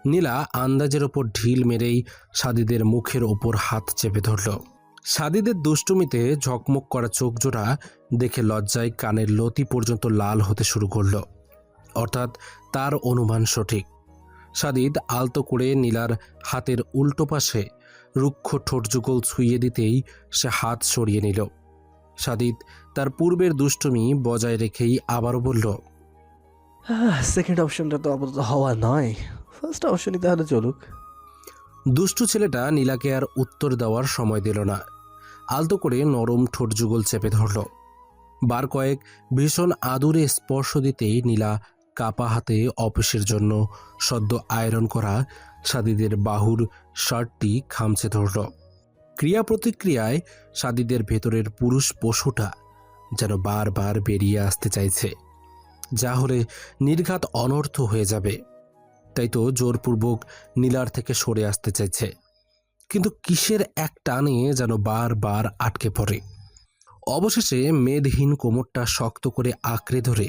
নীলা আন্দাজের ওপর ঢিল মেরেই সাদিদের মুখের ওপর হাত চেপে ধরল। সাদিদের দুষ্টুমিতে ঝকমক করা চোখ জোড়া দেখে লজ্জায় কানের লতি পর্যন্ত লাল হতে শুরু করল। অর্থাৎ তার অনুমান সঠিক। সাদিদ আলতো করে নীলার হাতের উল্টো পাশে রুক্ষ ঠোঁট যুগল ছুঁয়ে দিতেই সে হাত সরিয়ে নিল। সাদিদ তার পূর্বের দুষ্টুমি বজায় রেখেই আবারও বলল, সেকেন্ড অপশনটা তো আপাতত হওয়া নয়, ফার্স্ট অপশনই তাহলে চলুক। দুষ্টু ছেলেটা নীলাকে আর উত্তর দেওয়ার সময় দিল না। আলতো করে নরম ঠোঁট যুগল চেপে ধরল। বার কয়েক ভীষণ আদুরে স্পর্শ দিতেই নীলা কাপা হাতে অফিসের জন্য সদ্য আয়রন করা সাদিদের বাহুর শার্টটি খামচে ধরল। ক্রিয়া প্রতিক্রিয়ায় সাদিদের ভেতরের পুরুষ পশুটা যেন বারবার বেরিয়ে আসতে চাইছে, যা হলে নির্ঘাত অনর্থ হয়ে যাবে। তাই তো জোরপূর্বক নীলার থেকে সরে আসতে চাইছে, কিন্তু কিসের এক টানে যেন বারবার আটকে পড়ে। অবশেষে মেদহীন কোমরটা শক্ত করে আঁকড়ে ধরে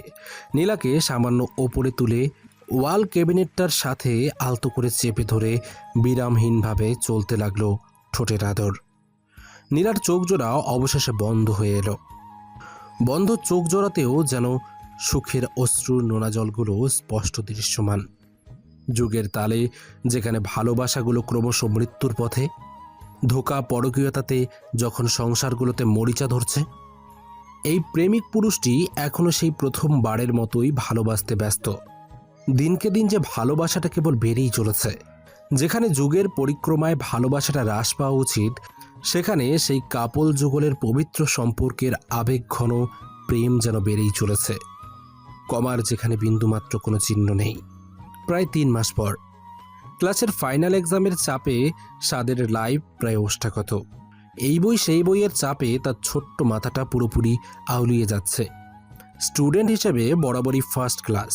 নীলাকে সামান্য ওপরে তুলে ওয়াল ক্যাবিনেটটার সাথে আলতো করে চেপে ধরে বিরামহীনভাবে চলতে লাগলো ঠোঁটের আদর। নীলার চোখ জোড়া অবশেষে বন্ধ হয়ে এলো। বন্ধ চোখ জোড়াতেও যেন সুখের অশ্রুর নোনা জলগুলো স্পষ্ট দৃশ্যমান। যুগের তালে যেখানে ভালোবাসাগুলো ক্রমশ মৃত্যুর পথে, ধোঁকা পরকীয়তাতে যখন সংসারগুলোতে মরিচা ধরছে, এই প্রেমিক পুরুষটি এখনো সেই প্রথমবারের মতোই ভালোবাসতে ব্যস্ত। দিনকে দিন যে ভালোবাসাটা কেবল বেড়েই চলেছে। যেখানে যুগের পরিক্রমায় ভালোবাসাটা হ্রাস পাওয়া উচিত, সেখানে সেই কাপল যুগলের পবিত্র সম্পর্কের আবেগঘন প্রেম যেন বেড়েই চলেছে। কমার যেখানে বিন্দুমাত্র কোনো চিহ্ন নেই। প্রায় 3 মাস পর ক্লাসের ফাইনাল এক্সামের চাপে সাদের লাইফ প্রায় ওষ্ঠাগত। এই বই সেই বইয়ের চাপে তার ছোট্ট মাথাটা পুরোপুরি আউলিয়ে যাচ্ছে। স্টুডেন্ট হিসেবে বরাবরই ফার্স্ট ক্লাস,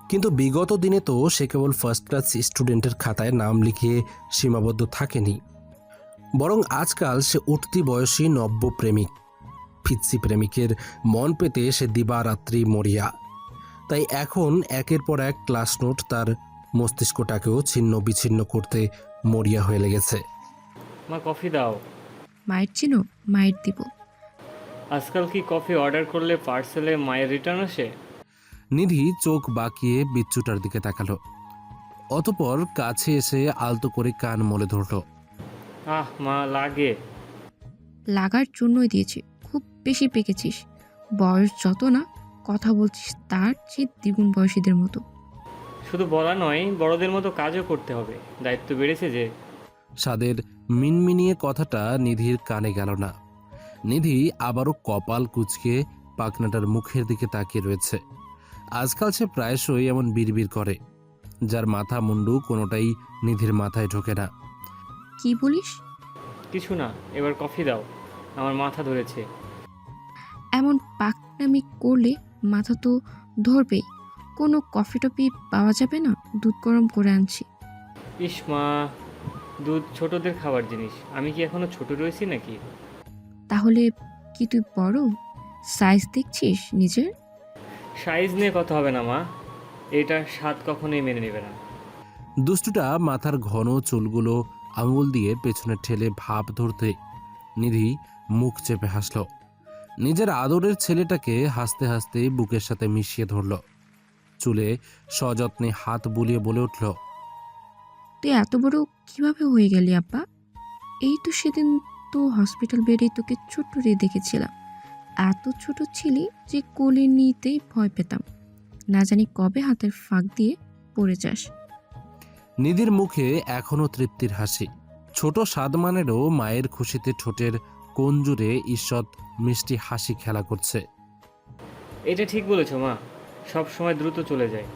কিন্তু বিগত দিনে তো সে কেবল ফার্স্ট ক্লাস স্টুডেন্টের খাতায় নাম লিখিয়ে সীমাবদ্ধ থাকেনি, বরং আজকাল সে উঠতি বয়সী নব্য প্রেমিক। ফিৎসি প্রেমিকের মন পেতে সে দিবারাত্রি মরিয়া। তাই এখন একের পর এক ক্লাস নোট তার মস্তিষ্কটাকেও ছিন্ন বিচ্ছিন্ন করতে মরিয়া হয়ে লেগেছে। মা কফি দাও। মায়ের চিনো, মায়ের দিব। আজকাল কি কফি অর্ডার করলে পার্সেলে মায়ের রিটার্ন আসে? নিধি চোখ বাঁকিয়ে বিচ্ছুটার দিকে তাকালো। অতপর কাছে এসে আলতো করে কান মলে ধরল। আহ মা, লাগে। লাগার জন্যই দিয়েছি, খুব বেশি পেকেছিস। বয়স যত না কথা বলছিস তার চেয়ে দ্বিগুণ বয়সীদের মতো। শুধু বলা নয়, বড়দের মতো কাজও করতে হবে, দায়িত্ব বেড়েছে যে। সাদের মিনমিনিয়ে কথাটা নিধির কানে গেল না। নিধি আবারও কপাল কুঁচকে পাখনাটার মুখের দিকে তাকিয়ে রয়েছে। আজকাল সে প্রায়শই এমন বিড়বিড় করে। যার মাথা মুন্ডু কোনোটাই নিধির মাথায় ঢোকে না। কি বলিস? কিছু না, এবার কফি দাও, আমার মাথা ধরেছে। এমন পাকনামি করলে মাথা তো ধরবেই। কোনো কফি টফি পাওয়া যাবে না? দুধ গরম করে আনছি। ইস মা, দুধ ছোটদের খাবার জিনিস, আমি কি এখনো ছোট রয়েছি নাকি? তাহলে কি তুই বড় সাইজ দেখছিস নিজের? সাইজ নিয়ে কথা হবে না মা, এটার স্বাদ কখনোই মেনে নেবে না। দুষ্টুটা মাথার ঘন চুলগুলো আঙুল দিয়ে পেছনে ঠেলে ভাব ধরতে নিধি মুখ চেপে হাসল। নিজের আদরের ছেলেটাকে হাসতে হাসতে বুকের সাথে মিশিয়ে ধরল। চুলে সযত্নে হাত বুলিয়ে বলে উঠল, তুই এত বড় কিভাবে হয়ে গেলি আব্বা? এই তো সেদিন তো হসপিটাল বেডে তোকে ছোট্ট রে দেখেছিলাম। এত ছোট ছিলি যে কোলে নিতেই ভয় পেতাম। না জানি কবে হাতের ফাঁক দিয়ে পড়ে যাস। নিধির মুখে এখনো তৃপ্তির হাসি। ছোট সাদমানেরও মায়ের খুশিতে ঠোঁটের কোণ জুড়ে ঈষৎ মিষ্টি হাসি খেলা করছে। এটা ঠিক বলেছো মা, সব সময় দ্রুত চলে যায়।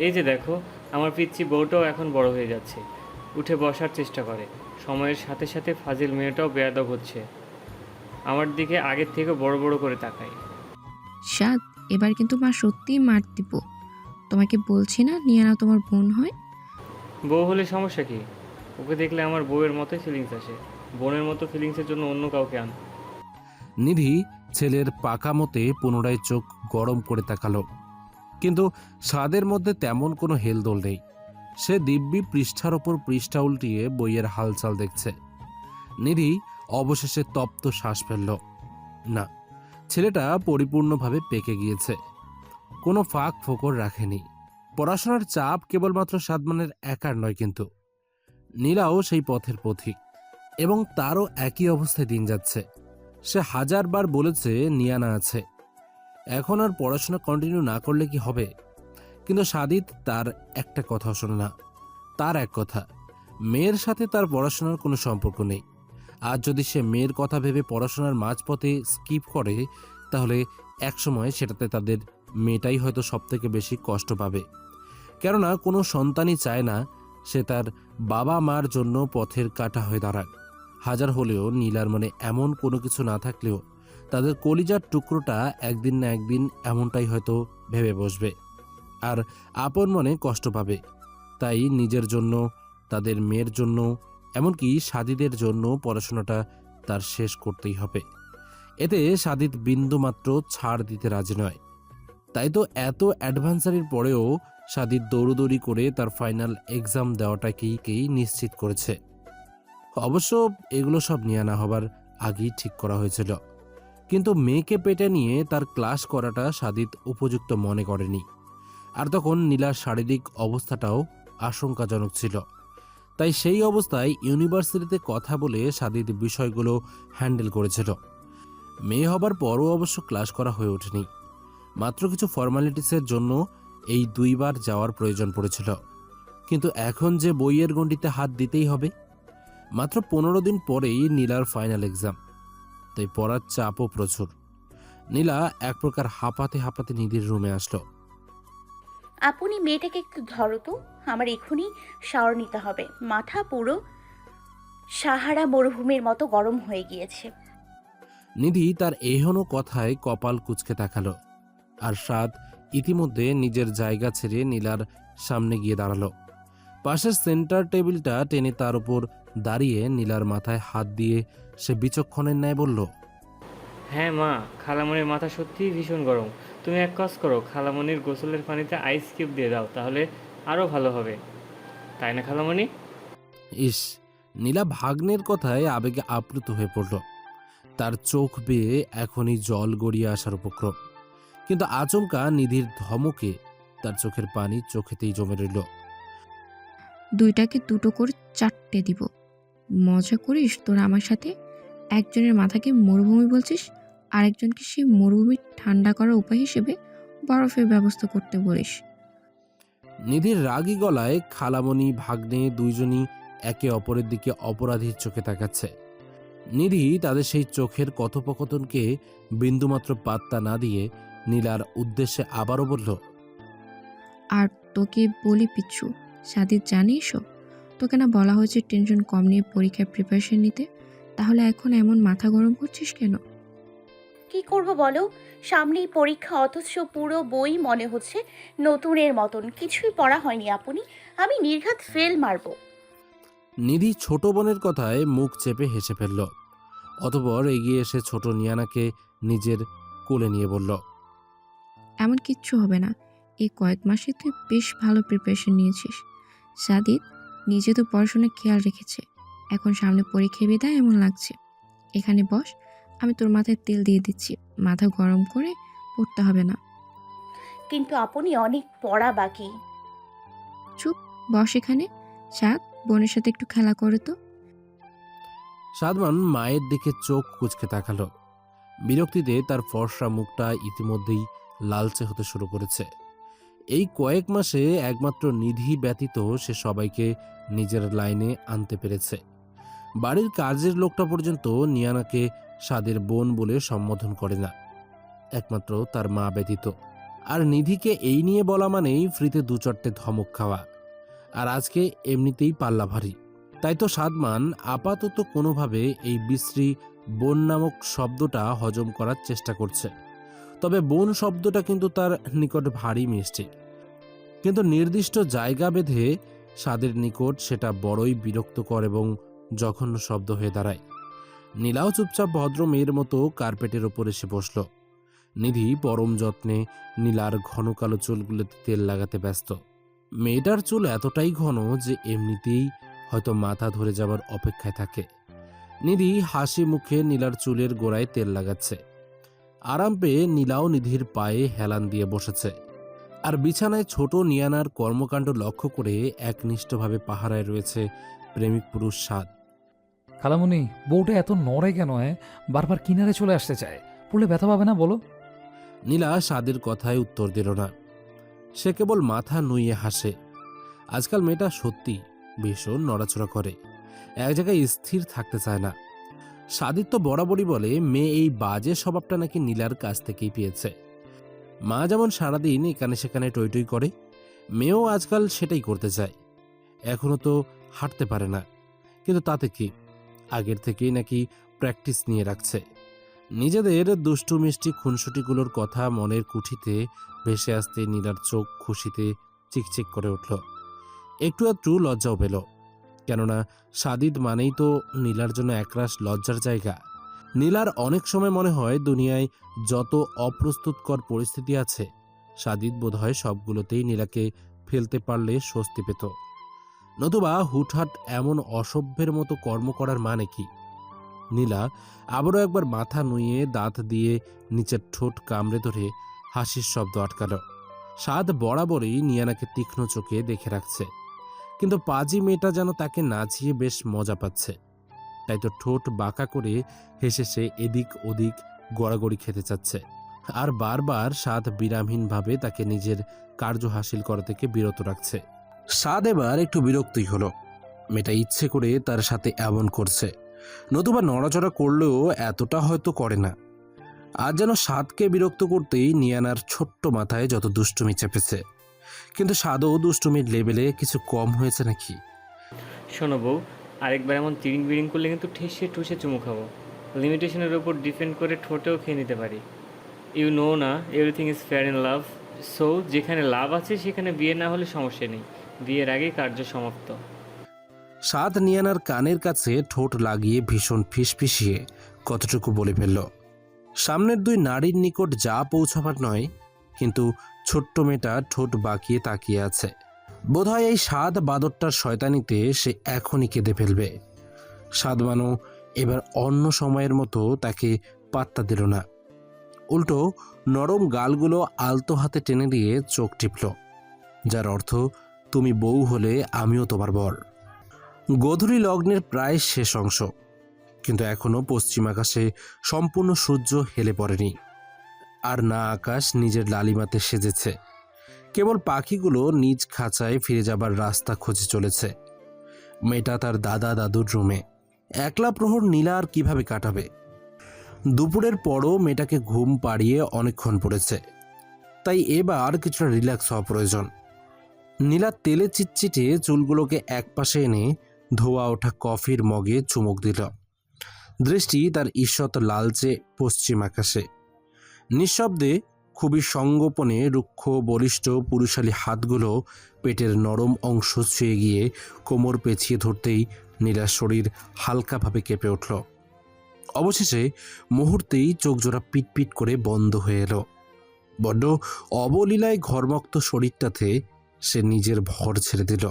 এই যে দেখো, আমার পিচ্চি বউটাও এখন বড় হয়ে যাচ্ছে, উঠে বসার চেষ্টা করে। সময়ের সাথে সাথে ফাজিল মেয়েটাও বেয়াদব হচ্ছে, আমার দিকে আগের থেকে বড় বড় করে তাকায়। সাদ, এবার কিন্তু মা সত্যিই মার দিব। তোমাকে বলছি না নিয়ানা তোমার বোন হয়। বউ হলে সমস্যা কি? ওকে দেখলে আমার বউয়ের মতোই ফিলিংস আসে। বোনের মতো ফিলিংসের জন্য অন্য কাউকে আন। নিধি ছেলের পাকা মতে পুনরায় চোখ গরম করে তাকালো, কিন্তু স্বাদের মধ্যে তেমন কোনো হেলদোল নেই। সে দিব্যি পৃষ্ঠার ওপর পৃষ্ঠা উল্টিয়ে বইয়ের হালচাল দেখছে। নিধি অবশেষে তপ্ত শ্বাস ফেলল। না, ছেলেটা পরিপূর্ণভাবে পেকে গিয়েছে, কোনো ফাঁক ফোকর রাখেনি। পড়াশোনার চাপ কেবলমাত্র সাদমানের একার নয়, কিন্তু নীলাও সেই পথের পথিক, এবং তারও একই অবস্থায় দিন যাচ্ছে। সে হাজারবার বলেছে নিয়ানা আছে, এখন আর পড়াশোনা কন্টিনিউ না করলে কি হবে? কিন্তু সাদিত তার একটা কথা শোনে না। তার এক কথা, মেয়ের সাথে তার পড়াশোনার কোনো সম্পর্ক নেই। আর যদি সে মেয়ের কথা ভেবে পড়াশোনার মাঝপথে স্কিপ করে, তাহলে একসময় সেটাতে তাদের মেয়েটাই হয়তো সবথেকে বেশি কষ্ট পাবে। কেননা কোনো সন্তানই চায় না সে তার বাবা মার জন্য পথের কাঁটা হয়ে দাঁড়াক। হাজার হলেও নীলার মনে এমন কোনো কিছু না থাকলেও তাদের কলিজার টুকরোটা একদিন না একদিন এমনটাই হয়তো ভেবে বসবে, আর আপন মনে কষ্ট পাবে। তাই নিজের জন্য, তাদের মেয়ের জন্য, এমনকি সাদিদের জন্য পড়াশোনাটা তার শেষ করতেই হবে। এতে সাদিত বিন্দুমাত্র ছাড় দিতে রাজি নয়। তাই তো এত অ্যাডভান্সারির পরেও সাদিত দৌড়দৌড়ি করে তার ফাইনাল এক্সাম দেওয়াটাকেই নিশ্চিত করেছে। অবশ্য এগুলো সব নিয়ানা হবার আগেই ঠিক করা হয়েছিল, কিন্তু মেয়েকে পেটে নিয়ে তার ক্লাস করাটা সাদিত উপযুক্ত মনে করেনি। আর তখন নীলার শারীরিক অবস্থাটাও আশঙ্কাজনক ছিল। তাই সেই অবস্থায় ইউনিভার্সিটিতে কথা বলে সাদিত বিষয়গুলো হ্যান্ডেল করেছিল। মেয়ে হবার পরও অবশ্য ক্লাস করা হয়ে ওঠেনি। মাত্র কিছু ফর্মালিটিসের জন্য এই 2 বার যাওয়ার প্রয়োজন পড়েছিল। কিন্তু এখন যে বইয়ের গণ্ডিতে হাত দিতেই হবে। মাত্র 15 দিন পরেই নীলার ফাইনাল এক্সাম, তাই পড়ার চাপও প্রচুর। নীলা এক প্রকার হাঁপাতে হাঁপাতে নিধির রুমে আসলো। আপনি মেয়েটাকে একটু ধরো তো, আমার এখনই শাওয়ার নিতে হবে। মাথা পুরো সাহারা মরুভূমির মতো গরম হয়ে গিয়েছে। নিধি তার এহেন কথায় কপাল কুঁচকে তাকালো, আর সাদ ইতিমধ্যে নিজের জায়গা ছেড়ে নীলার সামনে গিয়ে দাঁড়ালো। পাশের সেন্টার টেবিলটা টেনে তার উপর দাঁড়িয়ে নীলার মাথায় হাত দিয়ে সে বিচক্ষণের ন্যায় বলল, হ্যাঁ মা, খালামণির মাথা সত্যিই ভীষণ গরম। তুমি এক কাজ করো, খালামণির গোসলের পানিতে আইস কিউব দিয়ে দাও, তাহলে আরও ভালো হবে। তাই না খালামণি? ইস, নীলা ভাগ্নের কথায় আবেগে আপ্লুত হয়ে পড়ল। তার চোখ বেয়ে এখনই জল গড়িয়ে আসার উপক্রম, কিন্তু আচমকা নিধির ধমকে তার চোখের পানি চোখেতেই জমে রইল। দুইটাকে দুটো করে 4টে দিব। মজা করিস তোরা আমার সাথে? একজনের মাথাকে মরুভূমি বলছিস, আরেকজনকে সেই মরুভূমি ঠান্ডা করার উপায় হিসেবে বরফের ব্যবস্থা করতে বলিস। নিধির রাগী গলায় খালামণি ভাগ্নে দুইজনই একে অপরের দিকে অপরাধীর চোখে তাকাচ্ছে। নিধি তাদের সেই চোখের কথোপকথনকে বিন্দুমাত্র পাত্তা না দিয়ে নীলার উদ্দেশ্যে আবারও বলল, আর তোকে বলি পিচ্ছু, সাদিদ জানিস তোকে না বলা হয়েছে টেনশন কম নিয়ে পরীক্ষার প্রিপারেশন নিতে? তাহলে এখন এমন মাথা গরম করছিস কেন? কি করব বলো, সামনেই পরীক্ষা, অথচ পুরো বই মনে হচ্ছে নতুনের মতন। কিছুই পড়া হয়নি আপনি, আমি নির্ঘাত ফেল মারবো। নিধি ছোট বোনের কথায় মুখ চেপে হেসে ফেলল। অতঃপর এগিয়ে এসে ছোট নিয়ানাকে নিজের কোলে নিয়ে বলল, এমন কিচ্ছু হবে না। এই কয়েক মাসে তুই বেশ ভালো প্রিপারেশন নিয়েছিস। সাদিদ নিজে তো পড়াশোনার খেয়াল রেখেছে। এখন সামনে পরীক্ষা বিদায় এমন লাগছে। এখানে বস, আমি তোর মাথায় তেল দিয়ে দিচ্ছি। মাথা গরম করে পড়তে হবে না। কিন্তু আপনি অনেক পড়া বাকি। চুপ, বস এখানে। সাদ, বোনের সাথে একটু খেলা করে তো। সাদমান মায়ের দিকে চোখ কুঁচকে তাকালো। বিরক্তিতে তার ফর্সা মুখটা ইতিমধ্যেই লালচে হতে শুরু করেছে। এই কয়েক মাসে একমাত্র নিধি ব্যতীত সে সবাইকে নিজের লাইনে আনতে পেরেছে। বাড়ির কাজের লোকটা পর্যন্ত নিয়ানাকে সাদের বোন বলে সম্বোধন করে না, একমাত্র তার মা ব্যতীত। আর নিধিকে এই নিয়ে বলা মানেই ফ্রিতে 2-4টে ধমক খাওয়া। আর আজকে এমনিতেই পাল্লা ভারী। তাই তো সাদমান আপাতত কোনোভাবে এই বিশ্রী বোন নামক শব্দটা হজম করার চেষ্টা করছে। তবে বোন শব্দটা কিন্তু তার নিকট ভারী মিষ্টি, কিন্তু নির্দিষ্ট জায়গা বেঁধে সাদের নিকট সেটা বড়ই বিরক্তকর এবং জঘন্য শব্দ হয়ে দাঁড়ায়। নীলাও চুপচাপ ভদ্র মেয়ের মতো কার্পেটের ওপর এসে বসল। নিধি পরম যত্নে নীলার ঘন কালো চুলগুলোতে তেল লাগাতে ব্যস্ত। মেয়েটার চুল এতটাই ঘন যে এমনিতেই হয়তো মাথা ধরে যাবার অপেক্ষায় থাকে। নিধি হাসি মুখে নীলার চুলের গোড়ায় তেল লাগাচ্ছে। আরাম পেয়ে নীলাও নিধির পায়ে হেলান দিয়ে বসেছে। আর বিছানায় ছোট নিয়ানার কর্মকাণ্ড লক্ষ্য করে একনিষ্ঠভাবে পাহারায় রয়েছে প্রেমিক পুরুষ সাদ। খালামুনি, বউটা এত নড়ে কেন? বারবার কিনারে চলে আসতে চায়। পড়লে ব্যথা পাবে না বলো? নীলা সাদের কথায় উত্তর দিল না। সে কেবল মাথা নুইয়ে হাসে। আজকাল মেয়েটা সত্যি ভীষণ নড়াচড়া করে, এক জায়গায় স্থির থাকতে চায় না। সাদিত তো বরাবরই বলে মেয়ে এই বাজে স্বভাবটা নাকি নীলার কাছ থেকেই পেয়েছে। মা যেমন সারাদিন এখানে সেখানে টই টই করে, মেয়েও আজকাল সেটাই করতে চায়। এখনো তো হাঁটতে পারে না, কিন্তু তাতে কি, আগের থেকেই নাকি প্র্যাকটিস নিয়ে রাখছে। নিজেদের দুষ্টু মিষ্টি খুনসুটিগুলোর কথা মনের কুঠিতে ভেসে আসতে নীলার চোখ খুশিতে চিকচিক করে উঠল। একটু একটু লজ্জাও পেল, কেননা সাদিদ মানেই তো নীলার জন্য একরাশ লজ্জার জায়গা। নীলার অনেক সময় মনে হয় দুনিয়ায় যত অপ্রস্তুতকর পরিস্থিতি আছে, সাদিদ বোধহয় সবগুলোতেই নীলাকে ফেলতে পারলে স্বস্তি পেত। নতুবা হুটহাট এমন অসভ্যের মতো কর্ম করার মানে কি? নীলা আবারও একবার মাথা নুইয়ে দাঁত দিয়ে নিচের ঠোঁট কামড়ে ধরে হাসির শব্দ আটকাল। সাদ বরাবরই নিয়ানাকে তীক্ষ্ণ চোখে দেখে রাখছে, কিন্তু পাজি মেয়েটা যেন তাকে নাচিয়ে বেশ মজা পাচ্ছে। তাই তো ঠোঁট বাঁকা করে হেসে সে এদিক ওদিক গড়াগড়ি খেতে চাচ্ছে। আর বারবার সাদ বিরামহীনভাবে তাকে নিজের কার্য হাসিল করা থেকে বিরত রাখছে। সাদ এবার একটু বিরক্তই হলো। মেয়েটা ইচ্ছে করে তার সাথে এমন করছে, নতুবা নড়াচড়া করলেও এতটা হয়তো করে না। আজ যেন সাদকে বিরক্ত করতেই নিয়ানার ছোট্ট মাথায় যত দুষ্টুমি চেপেছে। কিন্তু সাদও দুষ্টুমির লেভেলে কিছু কম হয়েছে নাকি? শোনো বউ, আরেকবার এমন তিরিং বিরিং করলে কিন্তু ঠেসে ঠুসে চুমু খাবো। লিমিটেশনের উপর ডিপেন্ড করে ঠোঁটেও খেয়ে নিতে পারি। ইউ নো না, everything is fair in love. So যেখানে লাভ আছে সেখানে বিয়ে না হলে সমস্যা নেই, বিয়ের আগেই কার্য সমাপ্ত। সাদ নিয়ানার কানের কাছে ঠোঁট লাগিয়ে ভীষণ ফিসফিসিয়ে কতটুকু বলে ফেলল। সামনের দুই নারীর নিকট যা পৌঁছাবার নয়, কিন্তু ছোট্ট মেয়েটা ঠোঁট বাঁকিয়ে তাকিয়ে আছে। বোধহয় এই সাদ বাদরটার শয়তানিতে সে এখনই কেঁদে ফেলবে। সাদমানো এবার অন্য সময়ের মতো তাকে পাত্তা দিল না, উল্টো নরম গালগুলো আলতো হাতে টেনে দিয়ে চোখ টিপল, যার অর্থ তুমি বউ হলে আমিও তোমার বর। গোধূলি লগ্নের প্রায় শেষ অংশ, কিন্তু এখনো পশ্চিম আকাশে সম্পূর্ণ সূর্য হেলে পড়েনি। আর না আকাশ নিজের লালিমাতে সেজেছে, কেবল পাখিগুলো নিজ খাঁচায় ফিরে যাবার রাস্তা খুঁজে চলেছে। মেয়েটা তার দাদা দাদুর রুমে। একলা প্রহর নীলা আর কিভাবে কাটাবে? দুপুরের পরও মেয়েটাকে ঘুম পাড়িয়ে অনেকক্ষণ পড়েছে, তাই এবার কিছুটা রিল্যাক্স হওয়া প্রয়োজন। নীলা তেলে চিটচিটে চুলগুলোকে একপাশে এনে ধোয়া ওঠা কফির মগে চুমুক দিল। দৃষ্টি তার ঈষৎ লালচে পশ্চিম আকাশে। নিঃশব্দে খুবই সঙ্গোপনে রুক্ষ বলিষ্ঠ পুরুষালী হাতগুলো পেটের নরম অংশ ছুঁয়ে গিয়ে কোমর পেঁচিয়ে ধরতেই নীলার শরীর হালকাভাবে কেঁপে উঠল। অবশেষে মুহূর্তেই চোখজোড়া পিটপিট করে বন্ধ হয়ে এলো। বড্ড অবলীলায় ঘর্মক্ত শরীরটাতে সে নিজের ভর ছেড়ে দিল।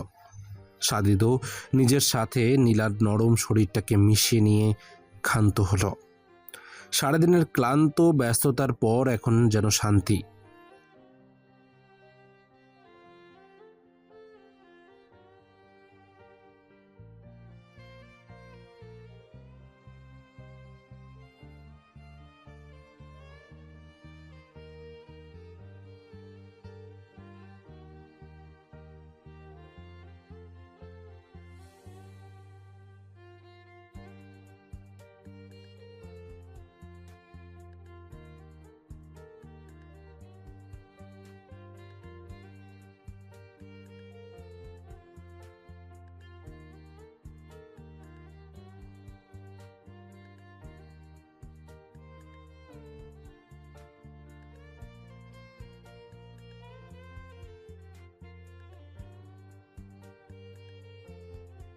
সাদিদও নিজের সাথে নীলার নরম শরীরটাকে মিশিয়ে নিয়ে ক্ষান্ত হলো। সারাদিনের ক্লান্ত ব্যস্ততার পর এখন যেন শান্তি।